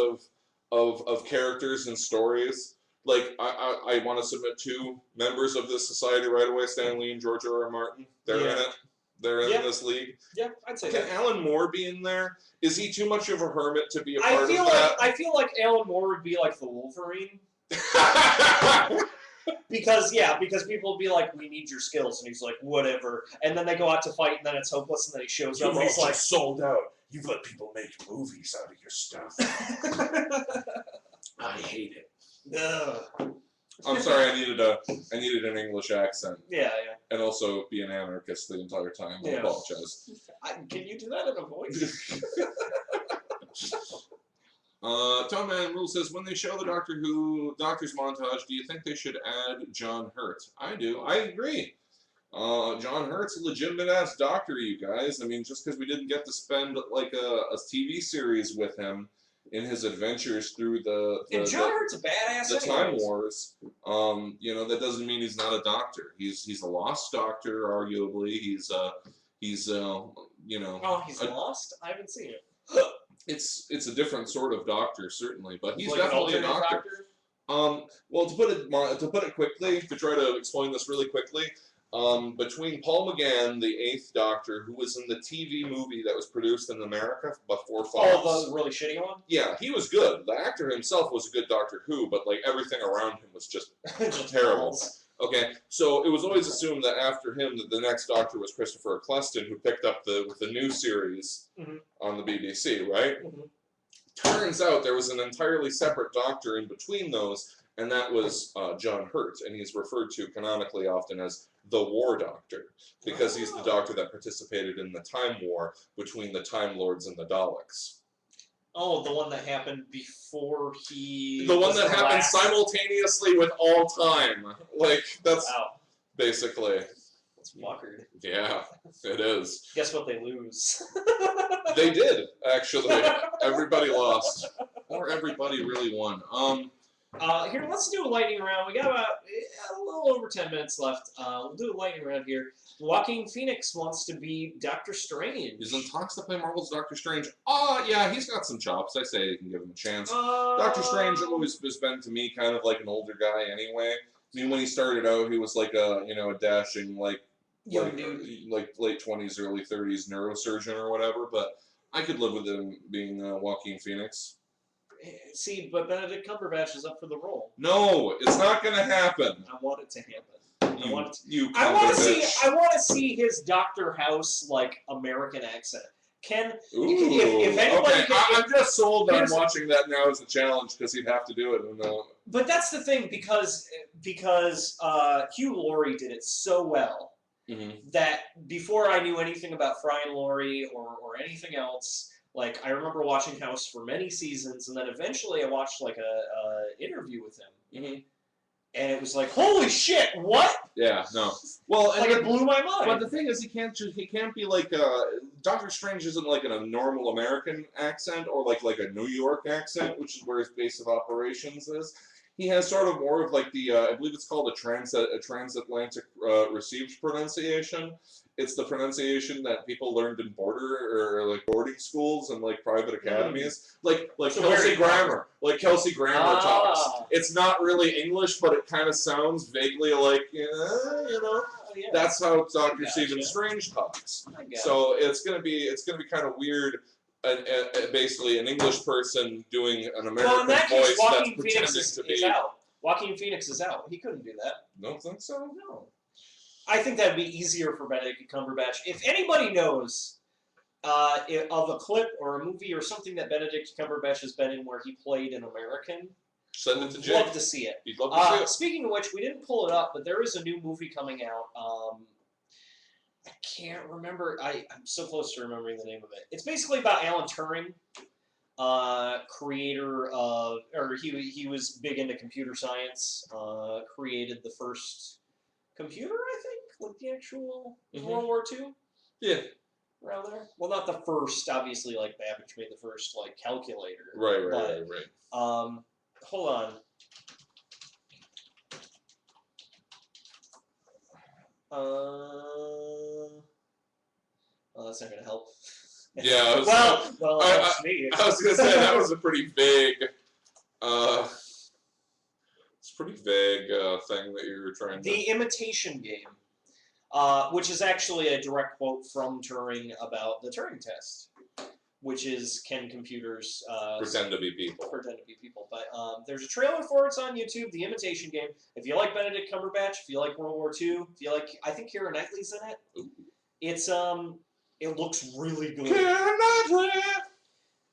of characters and stories? Like, I want to submit 2 members of this society right away, Stan Lee and George R. R. Martin. They're in it. They're in this league. Yeah, I'd say Can that. Alan Moore be in there? Is he too much of a hermit to be a part of that? I feel like Alan Moore would be like the Wolverine. Because people will be like, we need your skills, and he's like, whatever. And then they go out to fight, and then it's hopeless, and then he shows up, and he's like, sold out. You've let people make movies out of your stuff. I hate it. I'm sorry, I needed an English accent. Yeah. And also be an anarchist the entire time. I apologize. Can you do that in a voice? Tone Man Rule says, when they show the Doctor's montage, do you think they should add John Hurt? I do. I agree. John Hurt's a legitimate ass doctor, you guys. I mean, just because we didn't get to spend like a TV series with him in his adventures through and John Hurt's a badass. The Time Wars. That doesn't mean he's not a doctor. He's a lost doctor, arguably. He's Oh, he's lost? I haven't seen it. It's a different sort of doctor, certainly, but he's like definitely a an alternate doctor. Well, to put it quickly, to try to explain this really quickly, between Paul McGann, the 8th Doctor, who was in the TV movie that was produced in America before Fox. Oh, the really shitty one? Yeah, he was good. The actor himself was a good Doctor Who, but like everything around him was just terrible. Okay, so it was always assumed that after him, that the next Doctor was Christopher Eccleston, who picked up with the new series on the BBC, right? Mm-hmm. Turns out there was an entirely separate Doctor in between those, and that was John Hurt, and he's referred to canonically often as the War Doctor, because he's the Doctor that participated in the Time War between the Time Lords and the Daleks. Oh, the one that happened before he... The one that happened simultaneously with all time. Like, that's basically... That's fuckered. Yeah, it is. Guess what they lose? They did, actually. Everybody lost. Or everybody really won. Here, let's do a lightning round. We got about a little over 10 minutes left. We'll do a lightning round here. Joaquin Phoenix wants to be Doctor Strange. He's in talks to play Marvel's Doctor Strange. Yeah, he's got some chops. I say you can give him a chance. Doctor Strange always has been, to me, kind of like an older guy anyway. I mean, when he started out, he was like a dashing, like late 20s, early 30s neurosurgeon or whatever, but I could live with him being Joaquin Phoenix. See, but Benedict Cumberbatch is up for the role. No, it's not going to happen. I want it to happen. I want to see his Doctor House like American accent. If anybody, okay. I'm just sold on watching that now as a challenge because he'd have to do it. But that's the thing because Hugh Laurie did it so well that before I knew anything about Fry and Laurie or anything else. Like, I remember watching House for many seasons, and then eventually I watched, like, a interview with him. And it was like, holy shit, what? Yeah, no. Well, and Like, it blew my mind. but the thing is, he can't be like Doctor Strange isn't like in a normal American accent or like a New York accent, which is where his base of operations is. He has sort of more of like the I believe it's called a transatlantic received pronunciation. It's the pronunciation that people learned in boarding schools and like private academies, like So Kelsey very Grammer, like Kelsey Grammer talks. Ah. It's not really English, but it kind of sounds vaguely like you know. Yeah. That's how Doctor Gotcha. Stephen Strange talks. I got So it's gonna be kind of weird. Basically, an English person doing an American well, in that case, voice that's Joaquin Phoenix pretending is to be. out. Joaquin Phoenix is out. He couldn't do that. Don't think so. No. I think that'd be easier for Benedict Cumberbatch. If anybody knows of a clip or a movie or something that Benedict Cumberbatch has been in where he played an American, Send it to Jake. love to see it. He'd love to see it. Speaking of which, we didn't pull it up, but there is a new movie coming out. I can't remember. I'm so close to remembering the name of it. It's basically about Alan Turing, creator of, or he was big into computer science. Created the first computer, I think, like the actual World War II. Yeah. Around there. Well, not the first, obviously. Like Babbage made the first like calculator. Right. Hold on. Well, that's not gonna help. Yeah. Well, that's me. I was gonna say that was a pretty vague. It's a pretty vague thing that you were trying to. The Imitation Game, which is actually a direct quote from Turing about the Turing test, which is can computers Pretend to be people. Pretend to be people. But there's a trailer for it. It's on YouTube. The Imitation Game. If you like Benedict Cumberbatch, if you like World War II, if you like, I think Keira Knightley's in it. Ooh. It's it looks really good. Keira Knightley.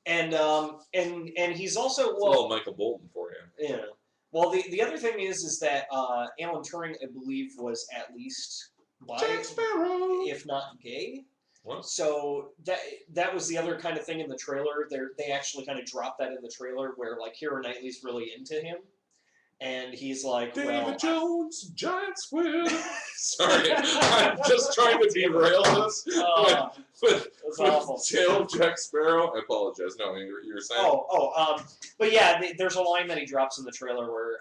And he's also It's a little Michael Bolton for you. Yeah. Well, the other thing is that Alan Turing, I believe, was at least bi, Jack Sparrow. if not gay. What? So that was the other kind of thing in the trailer. They actually kind of dropped that in the trailer where like Keira Knightley's really into him, and he's like, David Jones, Giant Squid. Sorry, I'm just trying to derail this with Tail of Jack Sparrow. I apologize. No, you were saying. But yeah, there's a line that he drops in the trailer where,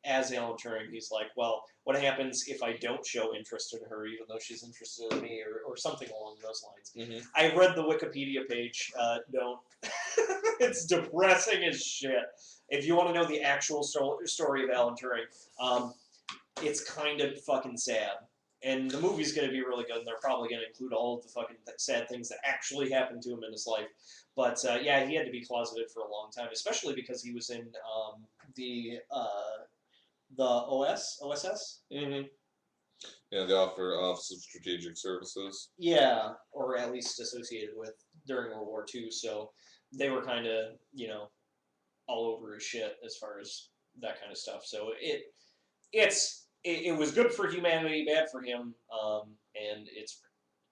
as Alan Turing, he's like, well, what happens if I don't show interest in her, even though she's interested in me, or something along those lines. Mm-hmm. I read the Wikipedia page. Don't. It's depressing as shit. If you want to know the actual story of Alan Turing, it's kind of fucking sad. And the movie's going to be really good, and they're probably going to include all of the fucking sad things that actually happened to him in his life. But yeah, he had to be closeted for a long time, especially because he was in the OSS. Mm-hmm. Yeah, the Office of Strategic Services. Yeah, or at least associated with during World War II. So they were kind of, all over his shit as far as that kind of stuff. So it was good for humanity, bad for him, and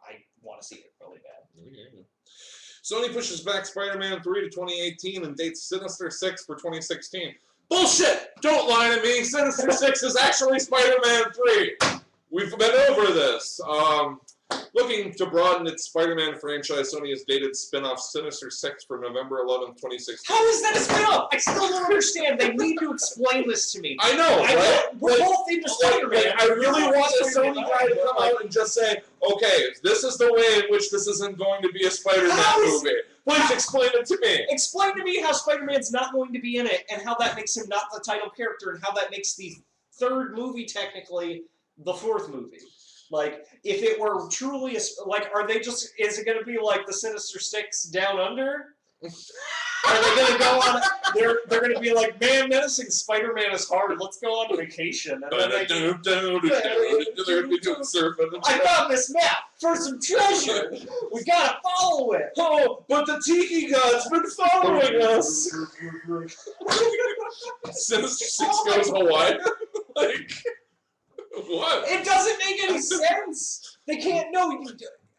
I want to see it really bad. Yeah. Sony pushes back Spider-Man 3 to 2018 and dates Sinister 6 for 2016. Bullshit! Don't lie to me. Sinister 6 is actually Spider-Man 3. We've been over this. Looking to broaden its Spider-Man franchise, Sony has dated spin-off Sinister 6 for November 11th, 2016. How is that a spin-off? I still don't understand. They need to explain this to me. I know, right? We're both into Spider-Man. I really want a Sony guy to come out and just say, okay, this is the way in which this isn't going to be a Spider-Man movie. Please explain it to me. Explain to me how Spider-Man's not going to be in it, and how that makes him not the title character, and how that makes the third movie technically the fourth movie. Like, if it were truly are they just? Is it going to be like the Sinister Six Down Under? Are they going to go on? They're going to be like, man, menacing Spider-Man is hard. Let's go on vacation. And then they're going to be doing surfing. I found this map for some treasure. We gotta follow it. Oh, but the Tiki God's been following us. Sinister Six goes Hawaii. Like. What? It doesn't make any sense. They can't. No,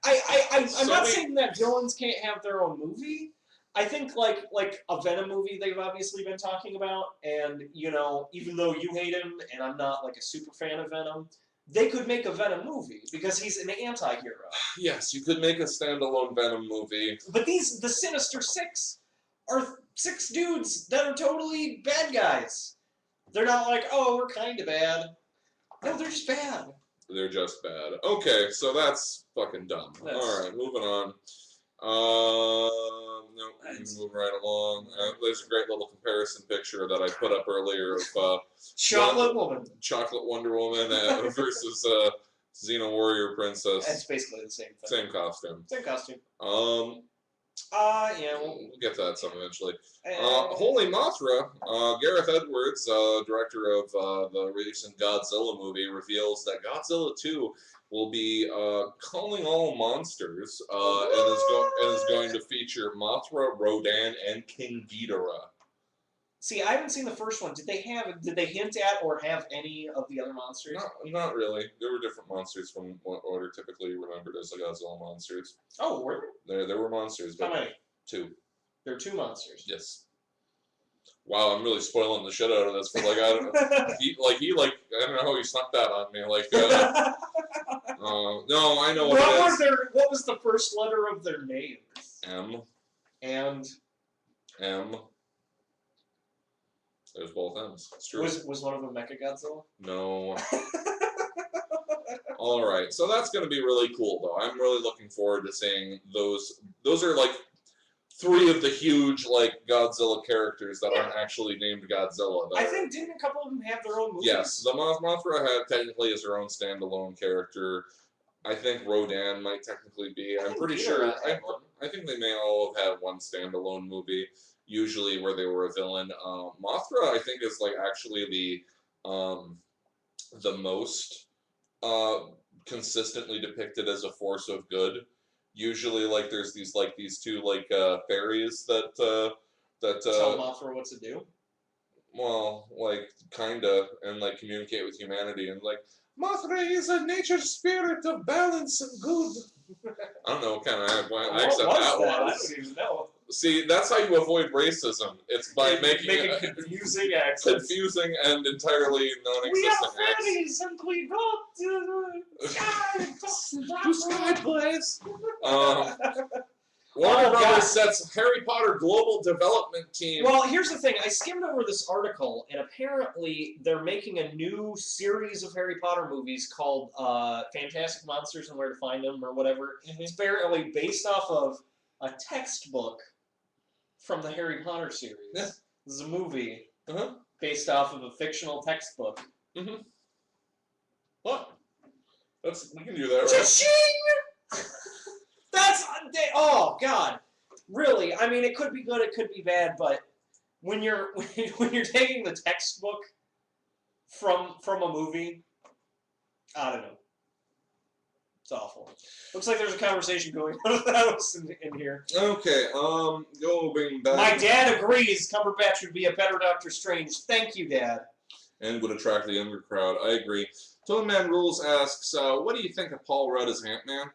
I'm not saying that villains can't have their own movie, I think like a Venom movie they've obviously been talking about, and you know, even though you hate him and I'm not like a super fan of Venom, they could make a Venom movie because he's an anti-hero. Yes, you could make a standalone Venom movie. But the Sinister Six are 6 dudes that are totally bad guys. They're not like, oh, we're kind of bad. No, they're just bad. They're just bad. Okay, so that's fucking dumb. All right, moving on. No, we can move right along. There's a great little comparison picture that I put up earlier of Chocolate Woman. Chocolate Wonder Woman versus Xena Warrior Princess. It's basically the same thing. Same costume. Same costume. Yeah, we'll get to that some eventually. Holy Mothra, Gareth Edwards, director of the recent Godzilla movie, reveals that Godzilla 2 will be calling all monsters and is going to feature Mothra, Rodan, and King Ghidorah. See, I haven't seen the first one. Did they hint at or have any of the other monsters? Not really. There were different monsters from what are typically remembered as the Godzilla monsters. Oh, were there? There were monsters. How many? 2. There are 2 monsters. Yes. Wow, I'm really spoiling the shit out of this, but like I don't know, I don't know how he snuck that on me. Like, no, I know what it is. What was the first letter of their names? M. And M. There's both M's. It's true. Was one of them Mechagodzilla? No. All right, so that's going to be really cool, though. I'm really looking forward to seeing those. Those are like 3 of the huge like Godzilla characters that aren't actually named Godzilla. I think didn't a couple of them have their own movies? Yes, the Mothra technically is her own standalone character. I think Rodan might technically be. I'm pretty sure. I think they may all have had one standalone movie, usually where they were a villain. Mothra, I think, is like actually the most consistently depicted as a force of good. Usually, like there's these 2 like fairies that tell Mothra what to do. Well, like kinda, and like communicate with humanity, and like Mothra is a nature spirit of balance and good. I don't know what kind of accent that was. I don't even know. See, that's how you avoid racism. It's by making confusing accents. Confusing and entirely non-existent We are fairies and we go to the sky. To sky, please. Warner Brothers sets Harry Potter global development team. Well, here's the thing. I skimmed over this article, and apparently they're making a new series of Harry Potter movies called Fantastic Monsters and Where to Find Them, or whatever. Mm-hmm. It's apparently based off of a textbook from the Harry Potter series. Yeah. This is a movie based off of a fictional textbook. Mm-hmm. What? We can do that, right? Cha-ching! Oh God, really? I mean, it could be good, it could be bad, but when you're taking the textbook from a movie, I don't know. It's awful. Looks like there's a conversation going on in the house in here. Okay, going back. My dad agrees Cumberbatch would be a better Doctor Strange. Thank you, Dad. And would attract the younger crowd. I agree. Tone Man Rules asks, what do you think of Paul Rudd as Ant-Man?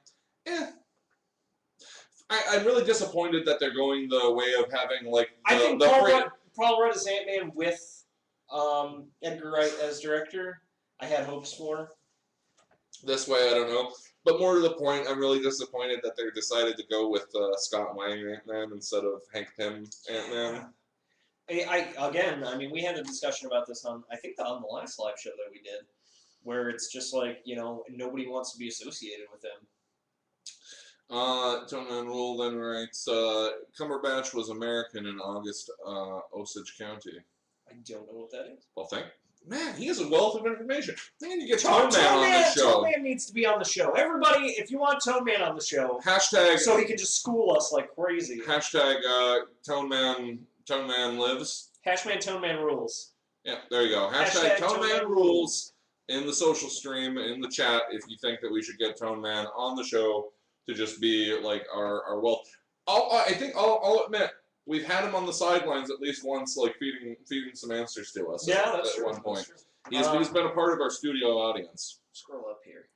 I'm really disappointed that they're going the way of having like. I think Paul Rudd as Ant-Man with Edgar Wright as director. I had hopes for. This way, I don't know. But more to the point, I'm really disappointed that they decided to go with Scott Lang Ant-Man instead of Hank Pym Ant-Man. I mean, we had a discussion about this on the last live show that we did, where it's just like, you know, nobody wants to be associated with him. Tone Man Rule then writes, Cumberbatch was American in August, Osage County. I don't know what that is. Well, man, he has a wealth of information. I think you get Tone Man on the show. Tone Man needs to be on the show. Everybody, if you want Tone Man on the show, hashtag so he can just school us like crazy. Hashtag Tone Man lives. Hashtag Tone Man rules. Yeah, there you go. Hashtag Tone Man rules in the social stream, in the chat, if you think that we should get Tone Man on the show to just be like our wealth. I'll admit, we've had him on the sidelines at least once, like feeding some answers to us. Yeah, that's true. At one point, he's been a part of our studio audience. Scroll up here.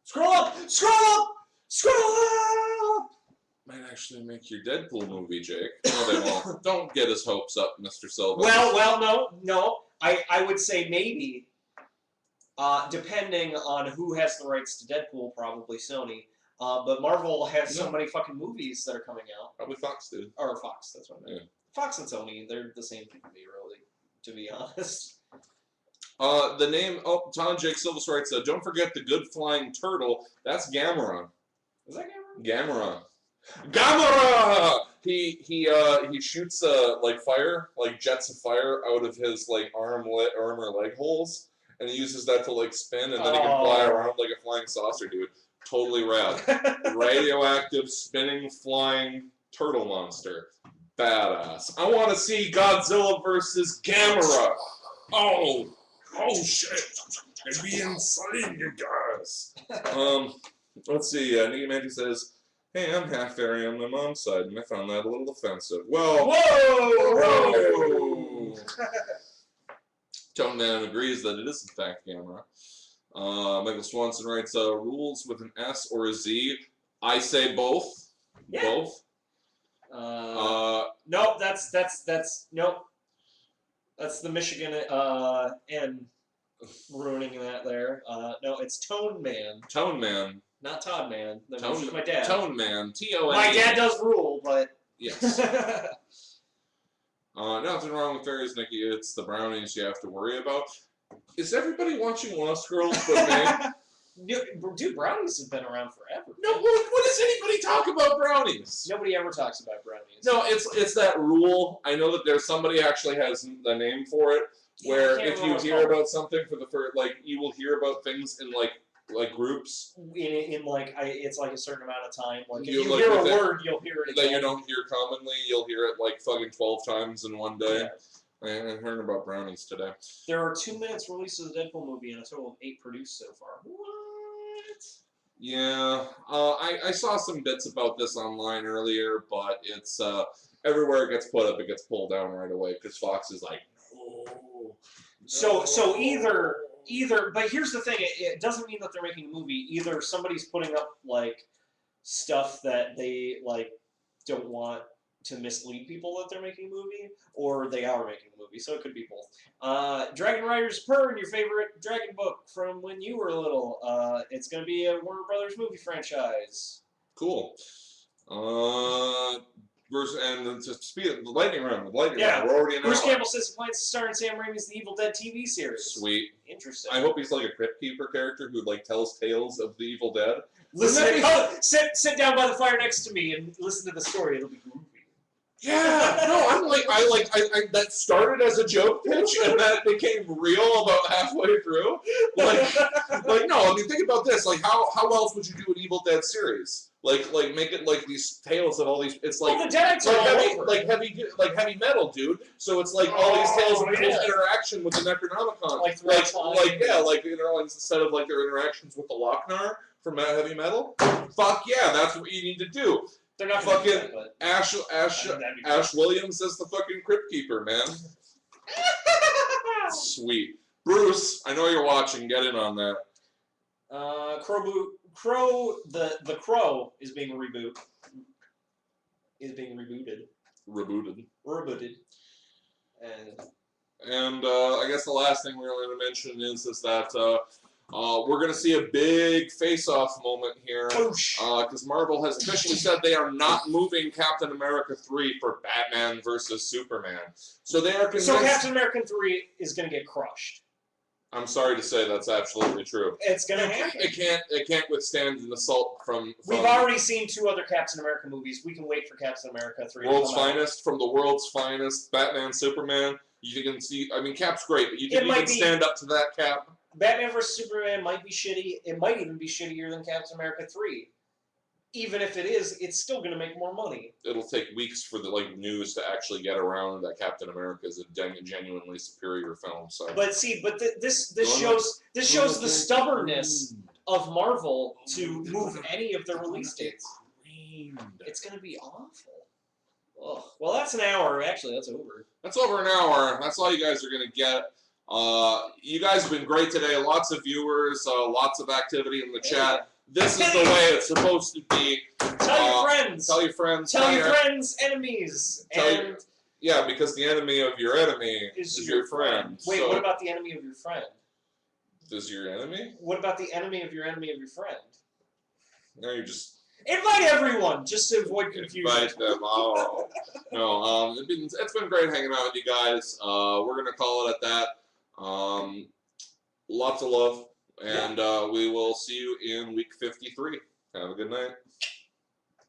Scroll up! Scroll up! Scroll up! might actually make your Deadpool movie, Jake. No, they won't. Don't get his hopes up, Mr. Silva. No. I would say maybe, depending on who has the rights to Deadpool, probably Sony. But Marvel has so many fucking movies that are coming out. Probably Fox, dude. Or Fox, that's what I meant. Yeah. Fox and Sony, they're the same thing to me, really, to be honest. The name, Tom Jake Silvas writes, don't forget the good flying turtle. That's Gamera. Is that Gamera? Gamera! He shoots like fire, like jets of fire out of his like arm or leg holes, and he uses that to like spin, and then he can fly around like a flying saucer, dude. Totally rad. Radioactive, spinning, flying turtle monster. Badass. I want to see Godzilla versus Gamera. Oh shit. It'd be insane, you guys. Let's see. Nikki Manti says, "Hey, I'm half fairy on my mom's side, and I found that a little offensive." Well, whoa! Tone Man agrees that it is in fact Gamera. Michael Swanson writes, rules with an S or a Z. I say both. Yeah. Both. Nope, nope. That's the Michigan N ruining that there. No, it's Tone Man. Tone Man. Not Todd Man. That Tone, was my dad. Tone Man. T-O-N-E. My dad does rule, but... Yes. Nothing wrong with fairies, Nikki. It's the brownies you have to worry about. Is everybody watching Lost Girls but me? Dude, brownies have been around forever. No, what does anybody talk about brownies? Nobody ever talks about brownies. No, it's that rule. I know that there's somebody actually has the name for it, where if you hear about something for the first, like, you will hear about things in like groups. In like, it's like a certain amount of time. Like, if You you look hear a with it word, you'll hear it again. That you don't hear commonly, you'll hear it like fucking 12 times in one day. I heard about brownies today. There are 2 minutes released of the Deadpool movie and a total of 8 produced so far. What? Yeah, I saw some bits about this online earlier, but it's everywhere it gets put up, it gets pulled down right away because Fox is like, no. So either, but here's the thing: it doesn't mean that they're making a movie. Either somebody's putting up like stuff that they like don't want to mislead people that they're making a movie, or they are making a movie. So it could be both. Dragon Riders Pern, your favorite dragon book from when you were little. It's going to be a Warner Brothers movie franchise. Cool. And to speed up the lightning round, we're already in Bruce hour. Campbell says he plans to star in Sam Raimi's The Evil Dead TV series. Sweet. Interesting. I hope he's like a Crypt Keeper character who like tells tales of the Evil Dead. Listen, sit down by the fire next to me and listen to the story. It'll be groovy. Yeah, no, I that started as a joke pitch and that became real about halfway through. Like no, I mean think about this. Like how else would you do an Evil Dead series? Like make it like these tales of all these. It's like the Dead's all over. heavy metal, dude. So it's like all these tales of people's interaction with the Necronomicon. Instead of like their interactions with the Lochnar from Heavy Metal. Fuck yeah, that's what you need to do. They're not fucking Ash Williams as the fucking Crypt Keeper, man. Sweet. Bruce, I know you're watching. Get in on that. The Crow is being rebooted. Rebooted. And I guess the last thing we're going to mention is that we're going to see a big face-off moment here because Marvel has officially said they are not moving Captain America 3 for Batman versus Superman. So they are convinced. So Captain America 3 is going to get crushed. I'm sorry to say that's absolutely true. It's going to happen. It can't withstand an assault from. We've already seen 2 other Captain America movies. We can wait for Captain America 3. World's finest, from the world's finest, Batman, Superman. You can see. I mean, Cap's great, but you can stand up to that, Cap. Batman vs Superman might be shitty. It might even be shittier than Captain America 3. Even if it is, it's still going to make more money. It'll take weeks for the news to actually get around that Captain America is a genuinely superior film. So, this shows the stubbornness of Marvel to move any of their release dates. It's going to be awful. Oh, well, that's an hour. Actually, that's over. That's over an hour. That's all you guys are going to get. You guys have been great today. Lots of viewers, lots of activity in the chat. this is the way it's supposed to be. Tell your friends. Tell your friends. Tell your friends' enemies. Yeah, because the enemy of your enemy is your friend. Wait, so, what about the enemy of your friend? Is your enemy? What about the enemy of your friend? No, you just invite everyone just to avoid confusion. invite them. Oh no, it's been great hanging out with you guys. We're gonna call it at that. Lots of love, and we will see you in week 53. Have a good night.